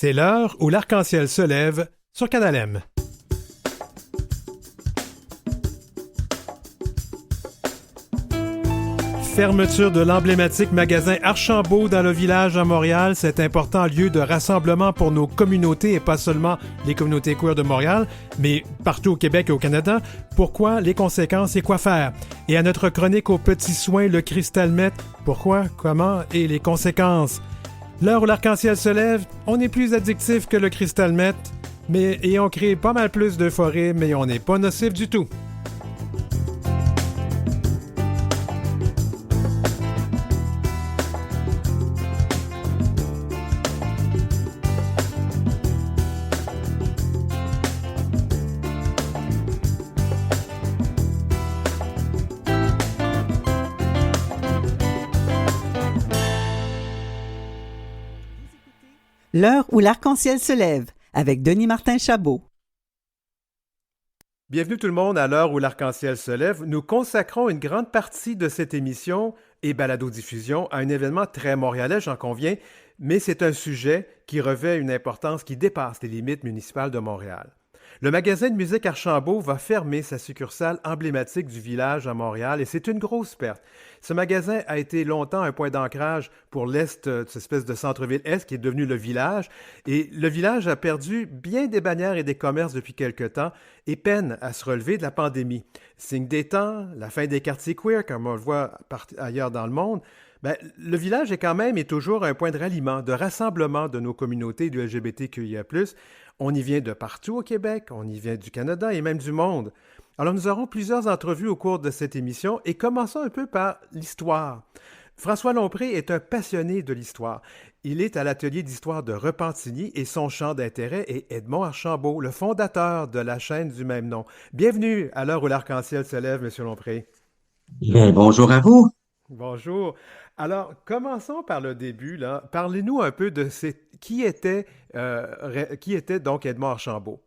C'est l'heure où l'arc-en-ciel se lève sur Canal M. Fermeture de l'emblématique magasin Archambault dans le village à Montréal, cet important lieu de rassemblement pour nos communautés et pas seulement les communautés queer de Montréal, mais partout au Québec et au Canada. Pourquoi, les conséquences et quoi faire? Et à notre chronique aux petits soins, le Cristalmet, pourquoi, comment et les conséquences? L'heure où l'arc-en-ciel se lève, on est plus addictif que le Cristalmet, et on crée pas mal plus de forêts, mais on n'est pas nocif du tout. L'heure où l'arc-en-ciel se lève, avec Denis Martin Chabot. Bienvenue tout le monde à l'heure où l'arc-en-ciel se lève. Nous consacrons une grande partie de cette émission et balado-diffusion à un événement très montréalais, j'en conviens, mais c'est un sujet qui revêt une importance qui dépasse les limites municipales de Montréal. Le magasin de musique Archambault va fermer sa succursale emblématique du village à Montréal et c'est une grosse perte. Ce magasin a été longtemps un point d'ancrage pour l'Est, cette espèce de centre-ville-Est qui est devenu le village. Et le village a perdu bien des bannières et des commerces depuis quelque temps et peine à se relever de la pandémie. Signe des temps, la fin des quartiers queer, comme on le voit ailleurs dans le monde, le village est quand même et toujours un point de ralliement, de rassemblement de nos communautés du LGBTQIA+. On y vient de partout au Québec, on y vient du Canada et même du monde. Alors nous aurons plusieurs entrevues au cours de cette émission et commençons un peu par l'histoire. François Lompré est un passionné de l'histoire. Il est à l'atelier d'histoire de Repentigny et son champ d'intérêt est Edmond Archambault, le fondateur de la chaîne du même nom. Bienvenue à l'heure où l'arc-en-ciel se lève, Monsieur Lompré. Bien, bonjour à vous. Bonjour. Alors, commençons par le début, là. Parlez-nous un peu de qui était donc Edmond Archambault.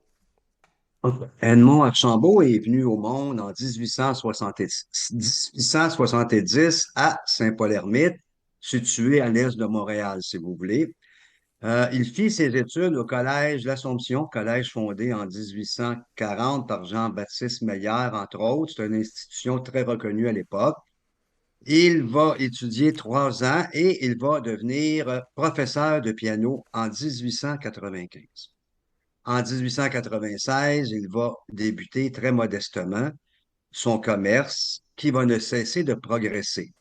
Edmond Archambault est venu au monde en 1870 à Saint-Paul-Ermite, situé à l'est de Montréal, si vous voulez. Il fit ses études au Collège L'Assomption, collège fondé en 1840 par Jean-Baptiste Meyer, entre autres. C'est une institution très reconnue à l'époque. Il va étudier 3 ans et il va devenir professeur de piano en 1895. En 1896, il va débuter très modestement son commerce qui va ne cesser de progresser.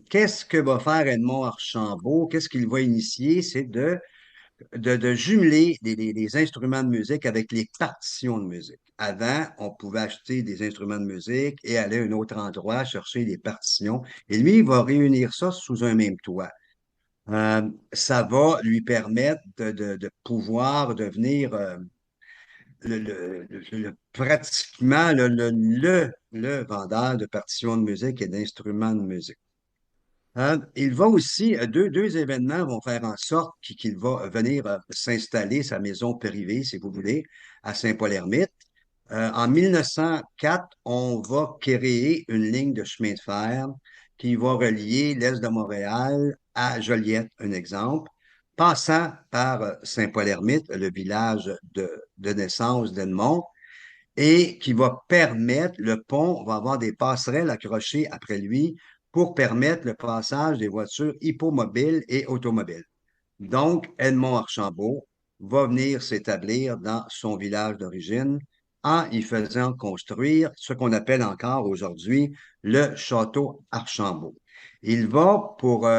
Qu'est-ce que va faire Edmond Archambault? Qu'est-ce qu'il va initier? C'est de jumeler les instruments de musique avec les partitions de musique. Avant, on pouvait acheter des instruments de musique et aller à un autre endroit chercher des partitions. Et lui, il va réunir ça sous un même toit. Ça va lui permettre de pouvoir devenir pratiquement le vendeur de partitions de musique et d'instruments de musique. Il va aussi, deux événements vont faire en sorte qu'il va venir s'installer, sa maison privée, si vous voulez, à Saint-Paul-Ermite. En 1904, on va créer une ligne de chemin de fer qui va relier l'est de Montréal à Joliette, un exemple, passant par Saint-Paul-Ermite, le village de naissance d'Edmond, et qui va permettre, le pont va avoir des passerelles accrochées après lui pour permettre le passage des voitures hippomobiles et automobiles. Donc, Edmond Archambault va venir s'établir dans son village d'origine en y faisant construire ce qu'on appelle encore aujourd'hui le château Archambault. Il va pour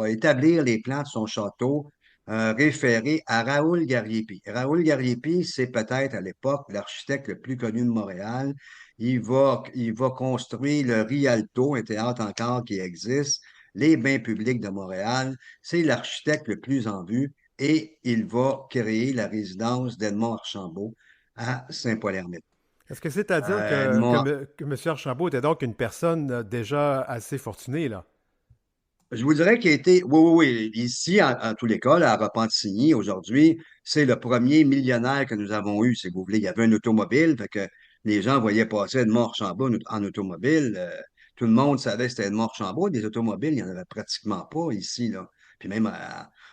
établir les plans de son château, référer à Raoul Gariepi. Raoul Gariepi, c'est peut-être à l'époque l'architecte le plus connu de Montréal. Il va construire le Rialto, un théâtre encore qui existe, les bains publics de Montréal. C'est l'architecte le plus en vue et il va créer la résidence d'Edmond Archambault à Saint-Paul-Ermite. Est-ce que c'est à dire Edmond, que M. Archambault était donc une personne déjà assez fortunée, là? je vous dirais qu'il a été, oui, oui, oui, ici, en tous les cas, là, à Repentigny, aujourd'hui, c'est le premier millionnaire que nous avons eu, si vous voulez. Il y avait un automobile, fait que les gens voyaient passer Edmond Archambault en automobile. Tout le monde savait que c'était Edmond Archambault. Des automobiles, il n'y en avait pratiquement pas ici, là. Puis même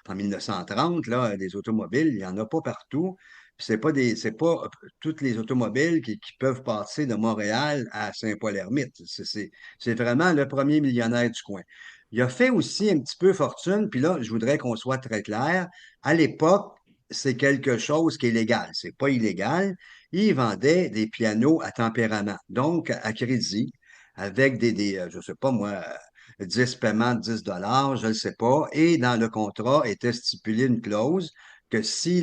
en 1930, là, des automobiles, il n'y en a pas partout. Puis c'est pas toutes les automobiles qui peuvent passer de Montréal à Saint-Paul-Ermite. C'est vraiment le premier millionnaire du coin. Il a fait aussi un petit peu fortune, puis là, je voudrais qu'on soit très clair. À l'époque, c'est quelque chose qui est légal. C'est pas illégal. Il vendait des pianos à tempérament, donc à crédit, avec je sais pas moi, 10 paiements de 10 je ne sais pas. Et dans le contrat était stipulé une clause que si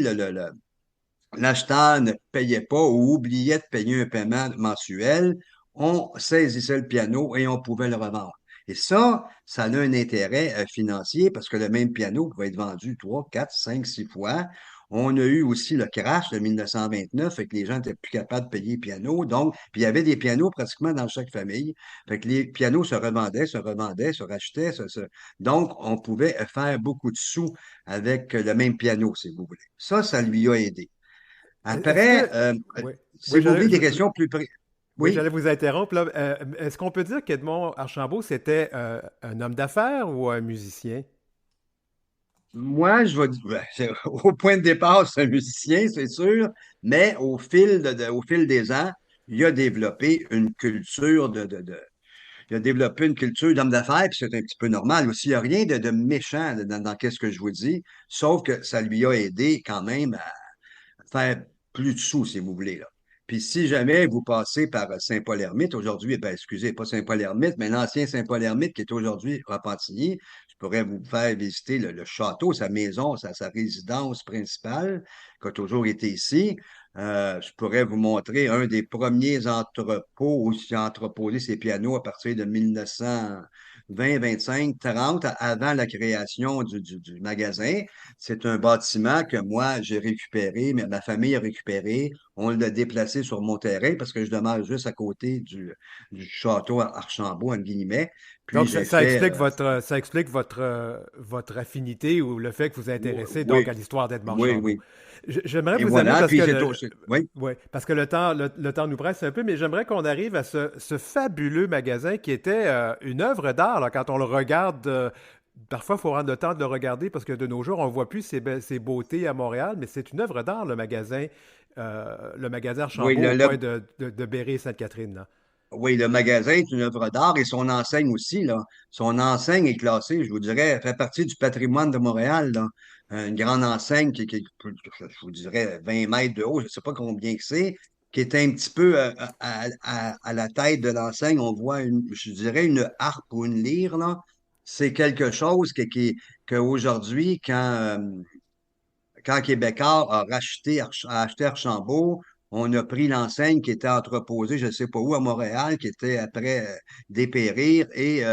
l'acheteur ne payait pas ou oubliait de payer un paiement mensuel, on saisissait le piano et on pouvait le revendre. Et ça a un intérêt financier parce que le même piano pouvait être vendu 3, 4, 5, 6 fois. On a eu aussi le crash de 1929, fait que les gens n'étaient plus capables de payer le piano. Donc, puis il y avait des pianos pratiquement dans chaque famille. Fait que les pianos se revendaient, se rachetaient. Donc, on pouvait faire beaucoup de sous avec le même piano, si vous voulez. Ça lui a aidé. Est-ce Après, que... Oui, si oui, vous voulez des questions plus oui, oui, j'allais vous interrompre là. Est-ce qu'on peut dire qu'Edmond Archambault, c'était un homme d'affaires ou un musicien? moi, je vais dire, au point de départ, c'est un musicien, c'est sûr, mais au fil des ans, il a développé une culture il a développé une culture d'homme d'affaires, puis c'est un petit peu normal aussi. Il n'y a rien de méchant dans qu'est-ce que je vous dis, sauf que ça lui a aidé quand même faire plus de sous, si vous voulez, là. Puis si jamais vous passez par Saint-Paul-Ermite, aujourd'hui, ben, excusez, pas Saint-Paul-Ermite, mais l'ancien Saint-Paul-Ermite qui est aujourd'hui Repentigny, je pourrais vous faire visiter le château, sa maison, sa résidence principale, qui a toujours été ici. Je pourrais vous montrer un des premiers entrepôts où il a entreposé ses pianos à partir de 1920, 25, 30, avant la création du magasin. C'est un bâtiment que moi, j'ai récupéré, mais ma famille a récupéré. On l'a déplacé sur mon terrain parce que je demeure juste à côté du château à Archambault, en guillemets. Puis Donc, j'ai fait, ça explique votre affinité ou le fait que vous vous intéressez donc oui, à l'histoire d'Edmond oui, Archambault. oui. J'aimerais Et vous amener voilà, parce puis que c'est aussi, oui. ouais, parce que le temps nous presse un peu, mais j'aimerais qu'on arrive à ce fabuleux magasin qui était une œuvre d'art là, quand on le regarde. Parfois, il faut rendre le temps de le regarder parce que de nos jours, on ne voit plus ces beautés à Montréal, mais c'est une œuvre d'art, le magasin Oui, Archambault au coin de Berry et Sainte-Catherine. Là. oui, le magasin est une œuvre d'art et son enseigne aussi, là. Son enseigne est classée, je vous dirais, elle fait partie du patrimoine de Montréal, là. Une grande enseigne je vous dirais, 20 mètres de haut, je ne sais pas combien que c'est, qui est un petit peu à la tête de l'enseigne. On voit, je dirais, une harpe ou une lyre, là. C'est quelque chose qu'aujourd'hui, quand Québécois a acheté Archambault, on a pris l'enseigne qui était entreposée, je ne sais pas où, à Montréal, qui était après dépérir, et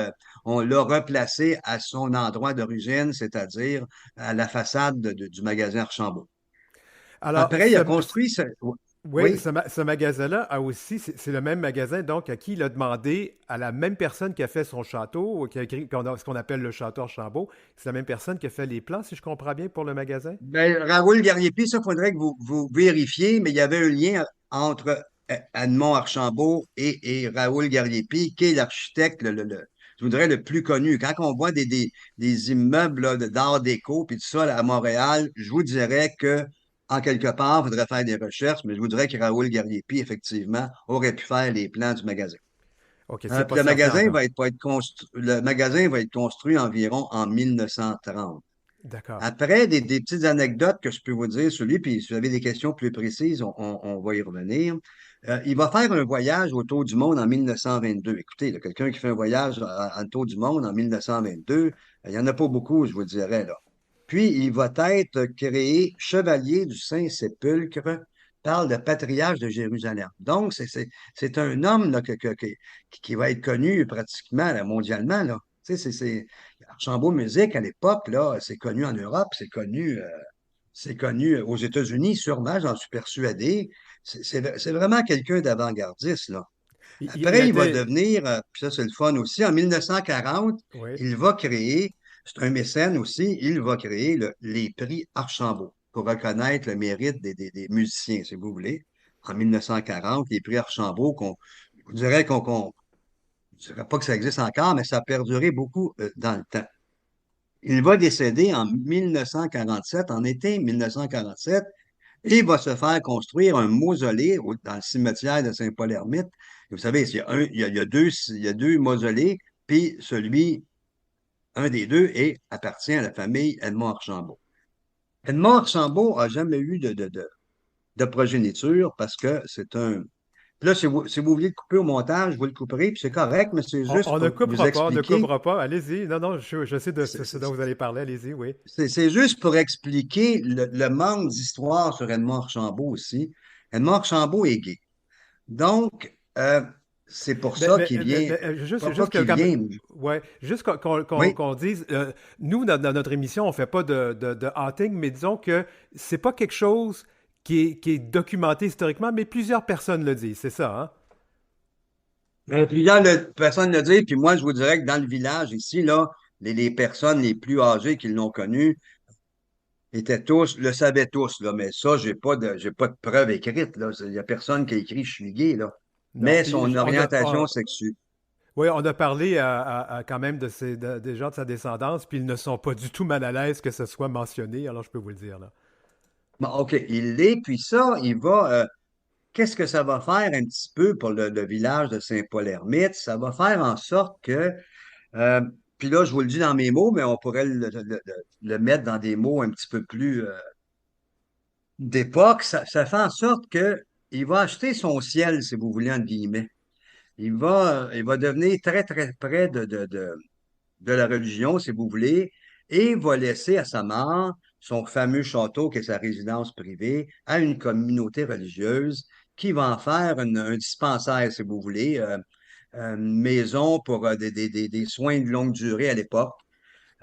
on l'a replacée à son endroit d'origine, c'est-à-dire à la façade du magasin Archambault. Alors, Après, il a construit oui, oui, ce magasin-là a aussi, c'est le même magasin, donc, à qui il a demandé à la même personne qui a fait son château, qui a écrit ce qu'on appelle le château Archambault, c'est la même personne qui a fait les plans, si je comprends bien, pour le magasin? ben, Raoul Gariepi, ça, il faudrait que vous vérifiez, mais il y avait un lien entre Edmond Archambault et Raoul Gariepi, qui est l'architecte, je voudrais le plus connu. Quand on voit des immeubles là, d'art déco, puis tout ça là, à Montréal, je vous dirais que, en quelque part, il faudrait faire des recherches, mais je vous dirais que Raoul Gariepi, effectivement, aurait pu faire les plans du magasin. OK, c'est Puis pas certain encore. le magasin va être construit environ en 1930. D'accord. Après, des petites anecdotes que je peux vous dire sur lui, puis si vous avez des questions plus précises, on va y revenir. Il va faire un voyage autour du monde en 1922. Écoutez, là, quelqu'un qui fait un voyage autour du monde en 1922, il n'y en a pas beaucoup, je vous dirais, là. Puis, il va être créé chevalier du Saint-Sépulcre par le patriarche de Jérusalem. Donc, c'est un homme là, qui va être connu pratiquement là, mondialement. Là. Tu sais, Archambault Musique, à l'époque, là, c'est connu en Europe, c'est connu aux États-Unis, sûrement, j'en suis persuadé. C'est vraiment quelqu'un d'avant-gardiste, là. Il a Après, il va été. devenir, puis ça, c'est le fun aussi, en 1940, Oui. il va créer, c'est un mécène aussi, il va créer les prix Archambault pour reconnaître le mérite des musiciens, si vous voulez. En 1940, les prix Archambault, je dirais je dirais pas que ça existe encore, mais ça a perduré beaucoup dans le temps. Il va décéder en 1947, en été 1947, et il va se faire construire un mausolée dans le cimetière de Saint-Paul-Ermite. Vous savez, il y a deux mausolées, puis un des deux, appartient à la famille Edmond-Archambault. Edmond-Archambault n'a jamais eu de progéniture parce que c'est un. Là, si vous voulez le couper au montage, vous le couperez, puis c'est correct, mais c'est juste On ne pour vous coupera pas, on ne expliquer. coupera pas. Allez-y. Non, non, je sais de C'est ce dont vous allez parler. Allez-y, oui. c'est juste pour expliquer le manque d'histoire sur Edmond Archambault aussi. Edmond Archambault est gay. Donc, c'est pour Mais, ça mais, qu'il mais- vient. mais juste, Pas juste que qu'il comme, vient. ouais, juste Oui. qu'on dise, nous, dans notre émission, on fait pas de hâting, mais disons que c'est pas quelque chose qui est documenté historiquement, mais plusieurs personnes le disent, c'est ça, hein? Plusieurs personnes le disent, puis moi, je vous dirais que dans le village ici, là, les personnes les plus âgées qui l'ont connu le savaient tous, là, mais ça, j'ai pas de preuve écrite, là. Il y a personne qui a écrit je suis gay, là. Non, Mais puis son orientation sexuelle. oui, on a parlé quand même des gens de sa descendance, puis ils ne sont pas du tout mal à l'aise que ce soit mentionné, alors je peux vous le dire, là. Bon, OK, il l'est, puis ça, il va. Qu'est-ce que ça va faire un petit peu pour le village de Saint-Paul-Ermite? Ça va faire en sorte que, euh, puis là, je vous le dis dans mes mots, mais on pourrait le mettre dans des mots un petit peu plus d'époque. Ça fait en sorte que il va acheter son ciel, si vous voulez, entre guillemets. Il va devenir très, très près de la religion, si vous voulez, et va laisser à sa mort son fameux château, qui est sa résidence privée, à une communauté religieuse qui va en faire un dispensaire, si vous voulez, une maison pour des soins de longue durée à l'époque.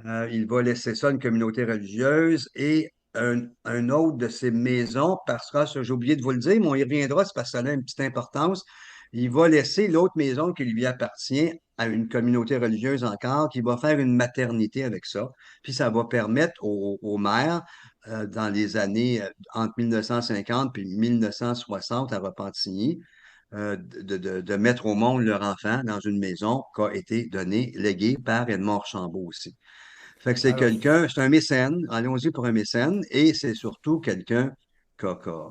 Il va laisser ça à une communauté religieuse et un autre de ces maisons, parce que ça, j'ai oublié de vous le dire, mais on y reviendra, c'est parce que ça a une petite importance. Il va laisser l'autre maison qui lui appartient à une communauté religieuse encore, qui va faire une maternité avec ça. Puis ça va permettre aux maires, dans les années entre 1950 et 1960 à Repentigny, de mettre au monde leur enfant dans une maison qui a été donnée, léguée par Edmond Archambault aussi. Fait que c'est Alors, quelqu'un, c'est un mécène, allons-y pour un mécène, et c'est surtout quelqu'un qui a, qui a-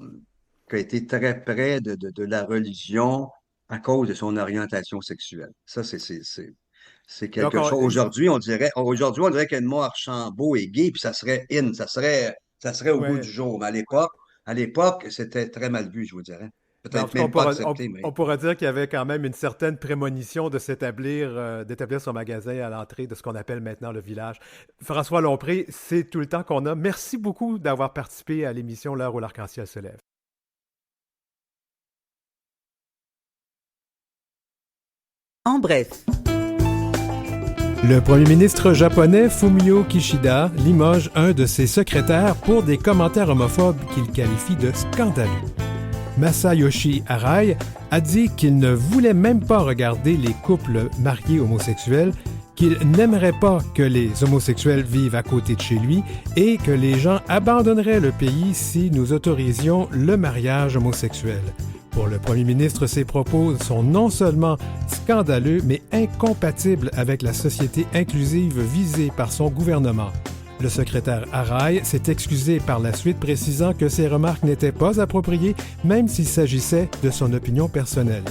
qui a été très près de la religion à cause de son orientation sexuelle. Ça, c'est donc, quelque chose. Aujourd'hui, on dirait qu'Edmond Archambault est gay, puis ça serait in, ça serait au goût du ouais. jour. Mais à l'époque, c'était très mal vu, je vous dirais. Ben, en Peut-être tout cas, même pas accepté, mais on pourra dire qu'il y avait quand même une certaine prémonition de d'établir son magasin à l'entrée de ce qu'on appelle maintenant le village. François Lompré, c'est tout le temps qu'on a. Merci beaucoup d'avoir participé à l'émission L'heure où l'arc-en-ciel se lève. En bref, Le premier ministre japonais Fumio Kishida limoge un de ses secrétaires pour des commentaires homophobes qu'il qualifie de scandaleux. Masayoshi Arai a dit qu'il ne voulait même pas regarder les couples mariés homosexuels, qu'il n'aimerait pas que les homosexuels vivent à côté de chez lui et que les gens abandonneraient le pays si nous autorisions le mariage homosexuel. Pour le premier ministre, ces propos sont non seulement scandaleux, mais incompatibles avec la société inclusive visée par son gouvernement. Le secrétaire Arai s'est excusé par la suite, précisant que ces remarques n'étaient pas appropriées, même s'il s'agissait de son opinion personnelle.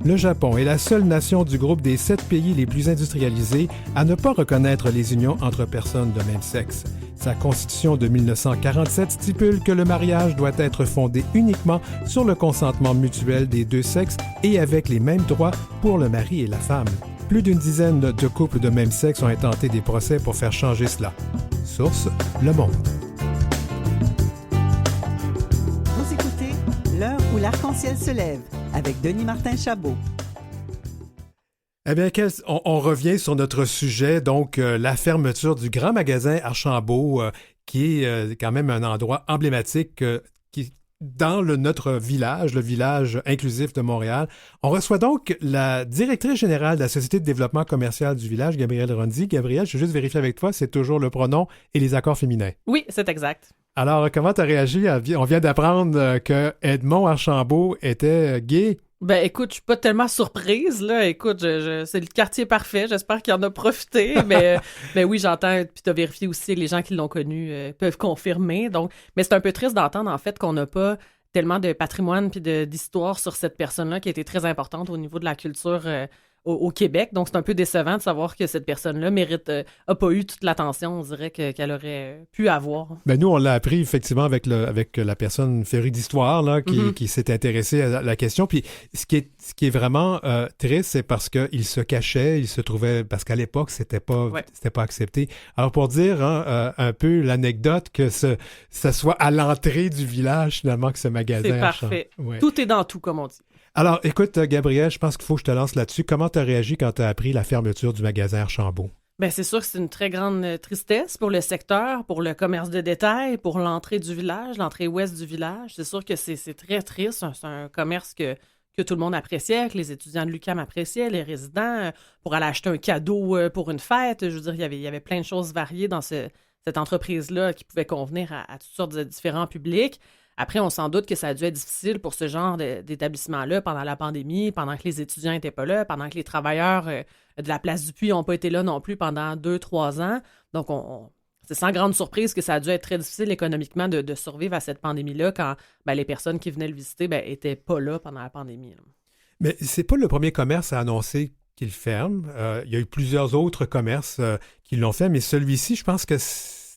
Le Japon est la seule nation du groupe des 7 pays les plus industrialisés à ne pas reconnaître les unions entre personnes de même sexe. Sa constitution de 1947 stipule que le mariage doit être fondé uniquement sur le consentement mutuel des deux sexes et avec les mêmes droits pour le mari et la femme. Plus d'une dizaine de couples de même sexe ont intenté des procès pour faire changer cela. Source: Le Monde. vous écoutez L'heure où l'arc-en-ciel se lève avec Denis Martin Chabot. Eh bien, on revient sur notre sujet, donc la fermeture du grand magasin Archambault, qui est quand même un endroit emblématique dans notre village, le village inclusif de Montréal. On reçoit donc la directrice générale de la Société de développement commercial du village, Gabrielle Rondy. Gabrielle, je veux juste vérifier avec toi, c'est toujours le pronom et les accords féminins. Oui, c'est exact. Alors, comment tu as réagi? On vient d'apprendre que Edmond Archambault était gay. Ben écoute, je suis pas tellement surprise, là. Écoute, c'est le quartier parfait. J'espère qu'il en a profité. Mais oui, j'entends, puis t'as vérifié aussi, les gens qui l'ont connu peuvent confirmer. Donc, mais c'est un peu triste d'entendre, en fait, qu'on n'a pas tellement de patrimoine puis d'histoire sur cette personne-là qui a été très importante au niveau de la culture au Québec. Donc, c'est un peu décevant de savoir que cette personne-là a pas eu toute l'attention, on dirait, qu'elle aurait pu avoir. Ben nous, on l'a appris effectivement avec la personne férue d'histoire là, qui s'est intéressée à la question. Puis ce qui est vraiment triste, c'est parce qu'il se cachait, il se trouvait, parce qu'à l'époque, c'était pas accepté. Alors pour dire un peu l'anecdote que ce soit à l'entrée du village finalement que ce magasin. C'est parfait. Ouais. Tout est dans tout, comme on dit. Alors, écoute, Gabriel, je pense qu'il faut que je te lance là-dessus. Comment tu as réagi quand tu as appris la fermeture du magasin Archambault? Bien, c'est sûr que c'est une très grande tristesse pour le secteur, pour le commerce de détail, pour l'entrée du village, l'entrée ouest du village. C'est sûr que c'est très triste. C'est un commerce que tout le monde appréciait, que les étudiants de l'UQAM appréciaient, les résidents, pour aller acheter un cadeau pour une fête. Je veux dire, il y avait plein de choses variées dans cette entreprise-là qui pouvaient convenir à toutes sortes de différents publics. Après, on s'en doute que ça a dû être difficile pour ce genre d'établissement-là pendant la pandémie, pendant que les étudiants n'étaient pas là, pendant que les travailleurs de la place du Puy n'ont pas été là non plus pendant 2-3 ans. Donc, c'est sans grande surprise que ça a dû être très difficile économiquement de survivre à cette pandémie-là quand les personnes qui venaient le visiter n'étaient pas là pendant la pandémie. Là. Mais c'est pas le premier commerce à annoncer qu'il ferme. Il y a eu plusieurs autres commerces qui l'ont fait, mais celui-ci, je pense que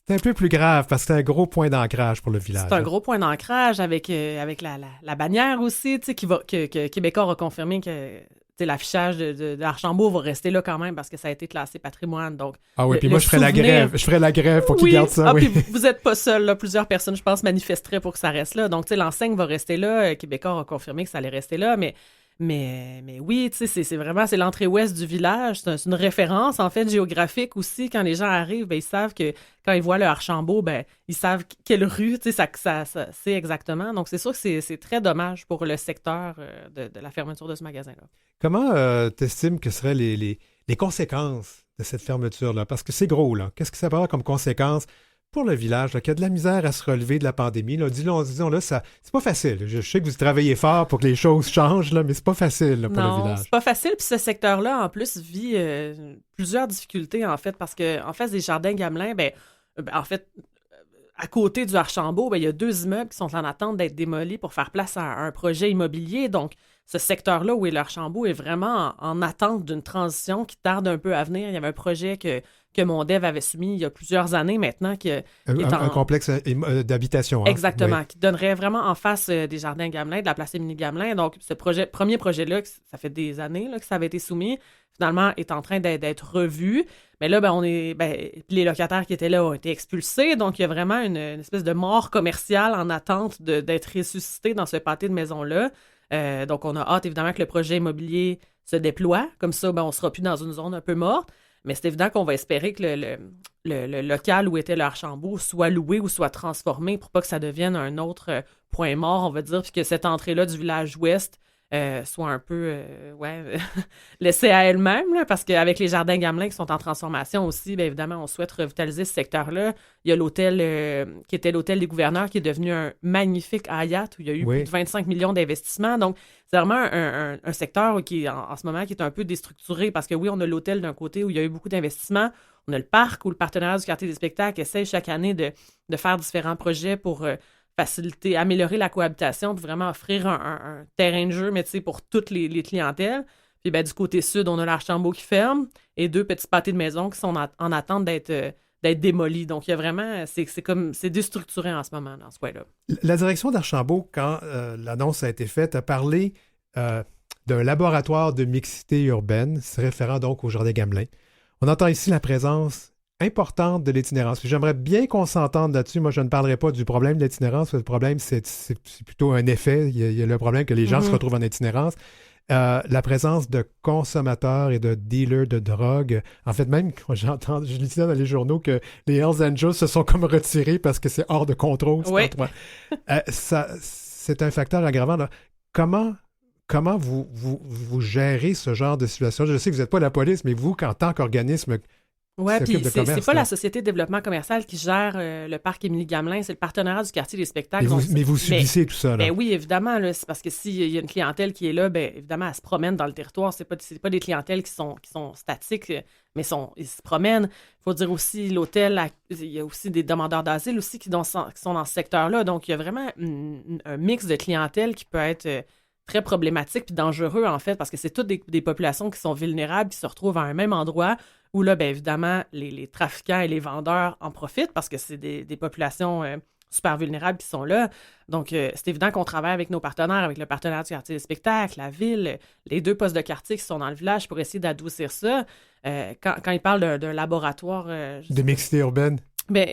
c'est un peu plus grave parce que c'est un gros point d'ancrage pour le village. C'est un gros point d'ancrage avec la bannière aussi, tu sais, que Québécois a confirmé que l'affichage de Archambault va rester là quand même parce que ça a été classé patrimoine. Donc, puis moi, je ferais la grève. Je ferais la grève pour qu'ils gardent ça. Puis vous n'êtes pas seul, là. Plusieurs personnes, je pense, manifesteraient pour que ça reste là. Donc, tu sais, l'enseigne va rester là. Québécois a confirmé que ça allait rester là, mais oui, tu sais, c'est vraiment l'entrée ouest du village. C'est une référence, en fait, géographique aussi. Quand les gens arrivent, ils savent que quand ils voient le Archambault, ils savent quelle rue, tu sais, ça c'est exactement. Donc, c'est sûr que c'est très dommage pour le secteur de la fermeture de ce magasin-là. Comment t'estimes que seraient les conséquences de cette fermeture-là? Parce que c'est gros, là. Qu'est-ce que ça va avoir comme conséquence pour le village, là, qui a de la misère à se relever de la pandémie? Là, disons-le, c'est pas facile. Je sais que vous travaillez fort pour que les choses changent, là, mais c'est pas facile là, pour le village. Non, c'est pas facile. Puis ce secteur-là, en plus, vit plusieurs difficultés, en fait, parce qu'en face des Jardins Gamelin, en fait, à côté du Archambault, il y a 2 immeubles qui sont en attente d'être démolis pour faire place à un projet immobilier. Donc, ce secteur-là où est l'Archambault est vraiment en attente d'une transition qui tarde un peu à venir. Il y avait un projet que Mondev avait soumis il y a plusieurs années maintenant. Un complexe d'habitation. Exactement, Oui. qui donnerait vraiment en face des Jardins Gamelin, de la place Émilie-Gamelin. Donc, ce premier projet-là, ça fait des années là, que ça avait été soumis, finalement, est en train d'être revu. Mais là, les locataires qui étaient là ont été expulsés. Donc, il y a vraiment une espèce de mort commerciale en attente d'être ressuscité dans ce pâté de maisons-là. Donc, on a hâte, évidemment, que le projet immobilier se déploie. Comme ça, on ne sera plus dans une zone un peu morte. Mais c'est évident qu'on va espérer que le local où était le Archambault soit loué ou soit transformé pour pas que ça devienne un autre point mort, on va dire, puis que cette entrée-là du village ouest soit un peu laissée à elle-même, là, parce qu'avec les Jardins Gamelin qui sont en transformation aussi, bien évidemment, on souhaite revitaliser ce secteur-là. Il y a l'hôtel qui était l'hôtel des gouverneurs qui est devenu un magnifique Hayat où il y a eu plus de 25 millions d'investissements. Donc, c'est vraiment un secteur qui, en ce moment, qui est un peu déstructuré parce que oui, on a l'hôtel d'un côté où il y a eu beaucoup d'investissements. On a le parc où le partenariat du quartier des spectacles essaie chaque année de faire différents projets pour faciliter, améliorer la cohabitation, puis vraiment offrir un terrain de jeu, mais tu sais, pour toutes les clientèles. Puis du côté sud, on a l'Archambault qui ferme et 2 petits pâtés de maison qui sont en attente d'être démolis. Donc, il y a vraiment, c'est déstructuré en ce moment dans ce coin-là. La direction d'Archambault, quand l'annonce a été faite, a parlé d'un laboratoire de mixité urbaine, se référant donc au Jardin Gamelin. On entend ici la présence importante de l'itinérance. Puis j'aimerais bien qu'on s'entende là-dessus. Moi, je ne parlerai pas du problème de l'itinérance. Le problème, c'est plutôt un effet. Il y a le problème que les gens se retrouvent en itinérance. La présence de consommateurs et de dealers de drogue. En fait, même quand je lisais dans les journaux que les Hells Angels se sont comme retirés parce que c'est hors de contrôle. Oui. C'est un facteur aggravant. Là. Comment vous gérez ce genre de situation? Je sais que vous n'êtes pas la police, mais vous, en tant qu'organisme Ouais, s'occupe puis de c'est commerce. pas là. la Société de développement commercial qui gère le parc Émilie-Gamelin, c'est le partenariat du quartier des spectacles. Mais vous Mais subissez tout ça, là. ben oui, évidemment, là, c'est parce que s'il y a une clientèle qui est là, ben évidemment, elle se promène dans le territoire. C'est pas des clientèles qui sont statiques, mais ils se promènent. Il faut dire aussi, l'hôtel, il y a aussi des demandeurs d'asile aussi qui sont dans ce secteur-là. Donc, il y a vraiment un mix de clientèle qui peut être très problématique puis dangereux, en fait, parce que c'est toutes des populations qui sont vulnérables, qui se retrouvent à un même endroit où, là, bien évidemment, les trafiquants et les vendeurs en profitent parce que c'est des populations super vulnérables qui sont là. Donc, c'est évident qu'on travaille avec nos partenaires, avec le partenaire du quartier des spectacles, la ville, les 2 postes de quartier qui sont dans le village pour essayer d'adoucir ça. Quand ils parlent d'un laboratoire... De mixité urbaine. Ben,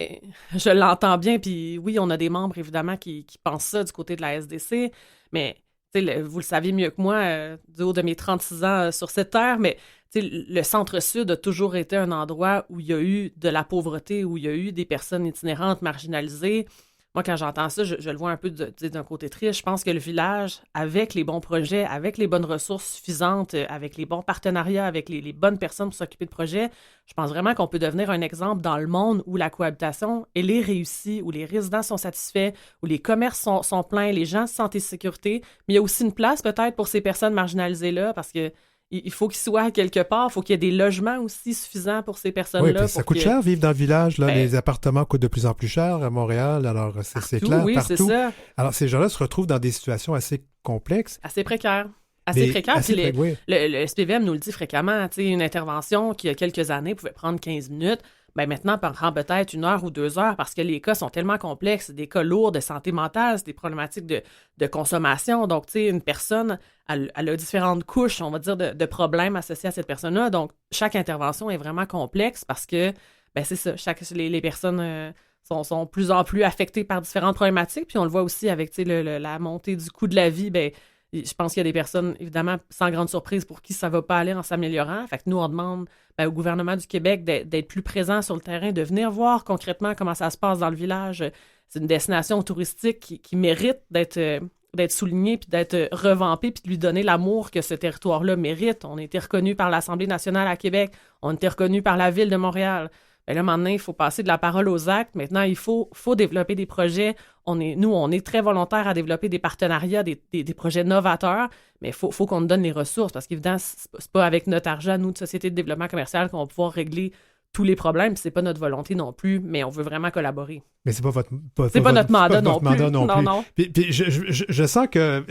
je l'entends bien, puis oui, on a des membres, évidemment, qui pensent ça du côté de la SDC, mais vous le savez mieux que moi, du haut de mes 36 ans sur cette terre, mais le centre-sud a toujours été un endroit où il y a eu de la pauvreté, où il y a eu des personnes itinérantes, marginalisées. Moi, quand j'entends ça, je le vois un peu d'un côté triste. Je pense que le village, avec les bons projets, avec les bonnes ressources suffisantes, avec les bons partenariats, avec les bonnes personnes pour s'occuper de projets, je pense vraiment qu'on peut devenir un exemple dans le monde où la cohabitation, elle est réussie, où les résidents sont satisfaits, où les commerces sont pleins, les gens se sentent en sécurité. Mais il y a aussi une place peut-être pour ces personnes marginalisées-là parce que il faut qu'ils soient quelque part, il faut qu'il y ait des logements aussi suffisants pour ces personnes-là. Oui, puis ça coûte cher vivre dans le village. Là, Ben, les appartements coûtent de plus en plus cher à Montréal. Alors, c'est clair, oui, partout. c'est ça. Alors, ces gens-là se retrouvent dans des situations assez complexes. Assez précaires. Assez précaires. Assez Puis oui. le SPVM nous le dit fréquemment. Une intervention qui, il y a quelques années, pouvait prendre 15 minutes. Ben maintenant, prend peut-être 1 heure ou 2 heures parce que les cas sont tellement complexes. C'est des cas lourds de santé mentale, c'est des problématiques de consommation. Donc, une personne, elle a différentes couches, on va dire, de problèmes associés à cette personne-là. Donc, chaque intervention est vraiment complexe parce que, ben c'est ça, les personnes sont de plus en plus affectées par différentes problématiques. Puis on le voit aussi avec, la montée du coût de la vie, ben je pense qu'il y a des personnes, évidemment, sans grande surprise, pour qui ça ne va pas aller en s'améliorant. Fait que nous, on demande au gouvernement du Québec d'être plus présent sur le terrain, de venir voir concrètement comment ça se passe dans le village. C'est une destination touristique qui mérite d'être soulignée, puis d'être revampée, puis de lui donner l'amour que ce territoire-là mérite. On a été reconnu par l'Assemblée nationale à Québec. On a été reconnu par la Ville de Montréal. Bien là, maintenant, il faut passer de la parole aux actes. Maintenant, il faut développer des projets. On est très volontaires à développer des partenariats, des projets novateurs, mais il faut qu'on nous donne les ressources parce qu'évidemment, c'est pas avec notre argent, nous, de Société de développement commercial, qu'on va pouvoir régler tous les problèmes. C'est pas notre volonté non plus, mais on veut vraiment collaborer. Mais c'est pas notre mandat non plus. Non. Puis je sens que,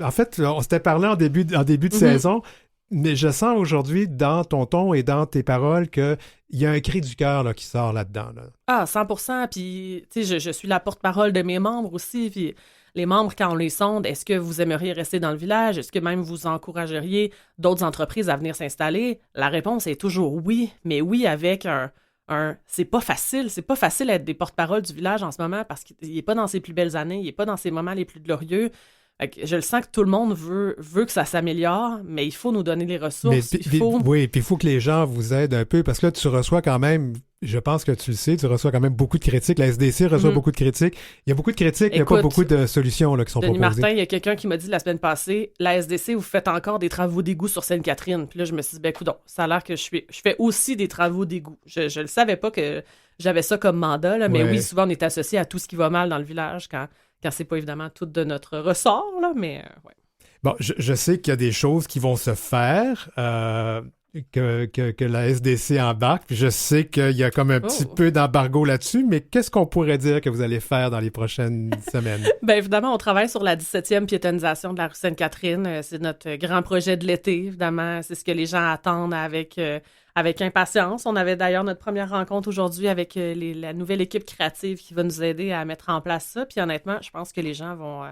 en fait, on s'était parlé en début de saison. Mais je sens aujourd'hui, dans ton ton et dans tes paroles, qu'il y a un cri du cœur là, qui sort là-dedans. Là. Ah, 100%. Puis, je suis la porte-parole de mes membres aussi. Puis, les membres, quand on les sonde, est-ce que vous aimeriez rester dans le village? Est-ce que même vous encourageriez d'autres entreprises à venir s'installer? La réponse est toujours oui, mais oui avec c'est pas facile. C'est pas facile d'être des porte-parole du village en ce moment parce qu'il n'est pas dans ses plus belles années, il n'est pas dans ses moments les plus glorieux. Je le sens que tout le monde veut que ça s'améliore, mais il faut nous donner les ressources. Oui, puis il faut que les gens vous aident un peu, parce que là, tu reçois quand même, je pense que tu le sais, tu reçois quand même beaucoup de critiques. La SDC reçoit beaucoup de critiques. Il y a beaucoup de critiques, il n'y a pas beaucoup de solutions là, qui sont Denis proposées. Martin, il y a quelqu'un qui m'a dit la semaine passée, la SDC, vous faites encore des travaux d'égout sur Sainte-Catherine. Puis là, je me suis dit, coudonc, ça a l'air que je fais aussi des travaux d'égout. Je le savais pas que j'avais ça comme mandat, là, mais oui, souvent, on est associé à tout ce qui va mal dans le village quand c'est pas évidemment tout de notre ressort, là, mais ouais. Bon, je sais qu'il y a des choses qui vont se faire, que la SDC embarque, puis je sais qu'il y a comme un petit peu d'embargo là-dessus, mais qu'est-ce qu'on pourrait dire que vous allez faire dans les prochaines semaines? Bien, évidemment, on travaille sur la 17e piétonisation de la rue Sainte-Catherine. C'est notre grand projet de l'été, évidemment. C'est ce que les gens attendent avec impatience. On avait d'ailleurs notre première rencontre aujourd'hui avec la nouvelle équipe créative qui va nous aider à mettre en place ça. Puis honnêtement, je pense que les gens vont...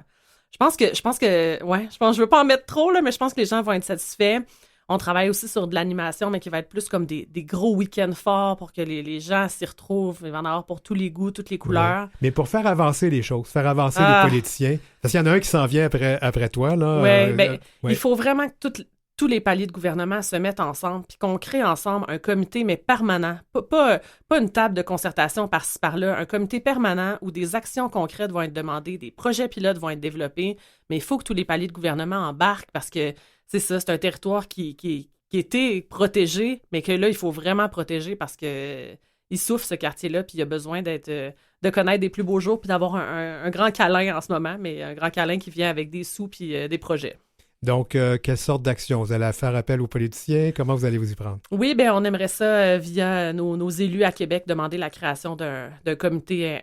je veux pas en mettre trop, là, mais je pense que les gens vont être satisfaits. On travaille aussi sur de l'animation, mais qui va être plus comme des gros week-ends forts pour que les gens s'y retrouvent. Il va en avoir pour tous les goûts, toutes les couleurs. Ouais. Mais pour faire avancer les choses, faire avancer les politiciens, parce qu'il y en a un qui s'en vient après toi. Là, il faut vraiment que tous les paliers de gouvernement se mettent ensemble puis qu'on crée ensemble un comité, mais permanent. Pas une table de concertation par-ci, par-là. Un comité permanent où des actions concrètes vont être demandées, des projets pilotes vont être développés, mais il faut que tous les paliers de gouvernement embarquent parce que c'est ça, c'est un territoire qui qui était protégé, mais que là, il faut vraiment protéger parce que il souffre, ce quartier-là, puis il a besoin de connaître des plus beaux jours, puis d'avoir un grand câlin en ce moment, mais un grand câlin qui vient avec des sous puis des projets. Donc, quelle sorte d'action? Vous allez faire appel aux politiciens? Comment vous allez vous y prendre? Oui, bien, on aimerait ça, via nos élus à Québec, demander la création d'un comité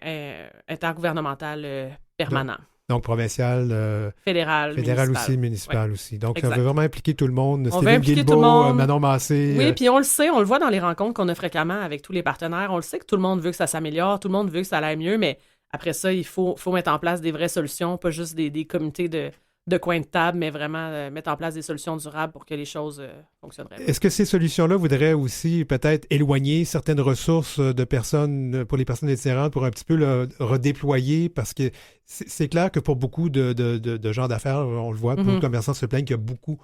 intergouvernemental permanent. Donc, provincial, Fédéral fédéral municipal. aussi, municipal aussi. Donc, Exact. on veut vraiment impliquer tout le monde. On veut Stephen impliquer tout Guilbeault, le monde. Manon Massé. Oui, puis on le sait, on le voit dans les rencontres qu'on a fréquemment avec tous les partenaires. On le sait que tout le monde veut que ça s'améliore, tout le monde veut que ça aille mieux, mais après ça, il faut mettre en place des vraies solutions, pas juste des comités de coin de table, mais vraiment mettre en place des solutions durables pour que les choses fonctionnent bien. Est-ce que ces solutions-là voudraient aussi peut-être éloigner certaines ressources de personnes, pour les personnes itinérantes, pour un petit peu le redéployer? Parce que c'est clair que pour beaucoup de gens d'affaires, on le voit, beaucoup de commerçants se plaignent qu'il y a beaucoup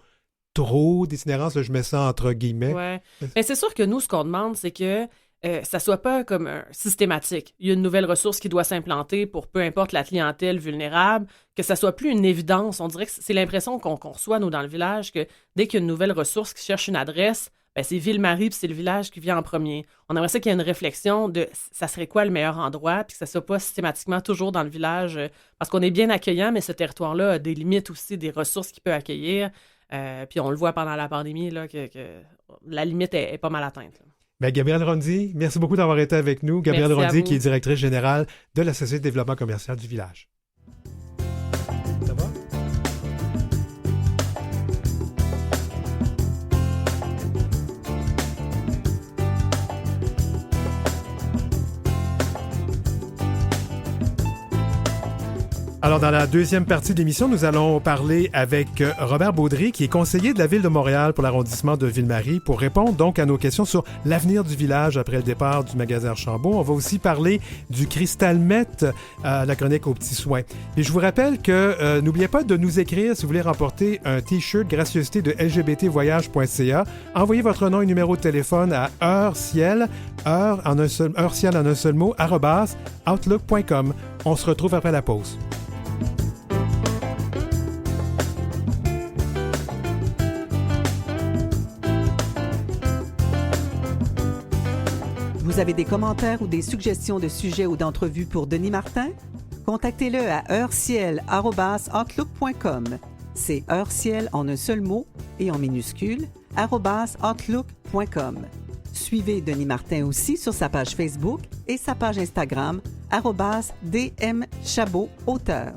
trop d'itinérance. Là, je mets ça entre guillemets. Ouais. Mais c'est sûr que nous, ce qu'on demande, c'est que ça soit pas comme systématique. Il y a une nouvelle ressource qui doit s'implanter pour peu importe la clientèle vulnérable, que ça soit plus une évidence. On dirait que c'est l'impression qu'on reçoit, nous, dans le village, que dès qu'il y a une nouvelle ressource qui cherche une adresse, ben c'est Ville-Marie puis c'est le village qui vient en premier. On aimerait ça qu'il y ait une réflexion de ça serait quoi le meilleur endroit, puis que ça soit pas systématiquement toujours dans le village, parce qu'on est bien accueillant, mais ce territoire-là a des limites aussi, des ressources qu'il peut accueillir. Puis on le voit pendant la pandémie, là, que la limite est pas mal atteinte, là. Bien, Gabrielle Rondy, merci beaucoup d'avoir été avec nous. Gabrielle Merci à Rondy, vous. qui est directrice générale de la Société de développement commercial du village. Ça va? Alors, dans la deuxième partie de l'émission, nous allons parler avec Robert Baudry, qui est conseiller de la Ville de Montréal pour l'arrondissement de Ville-Marie, pour répondre donc à nos questions sur l'avenir du village après le départ du magasin Archambault. On va aussi parler du Cristal Met, la chronique aux petits soins. Et je vous rappelle que n'oubliez pas de nous écrire si vous voulez remporter un T-shirt gracieuseté de lgbtvoyage.ca. Envoyez votre nom et numéro de téléphone à heureciel en un seul mot, @outlook.com. On se retrouve après la pause. Vous avez des commentaires ou des suggestions de sujets ou d'entrevues pour Denis Martin? Contactez-le à heureciel@outlook.com. C'est heureciel en un seul mot et en minuscule @outlook.com. Suivez Denis Martin aussi sur sa page Facebook et sa page Instagram @dmchabotauteur.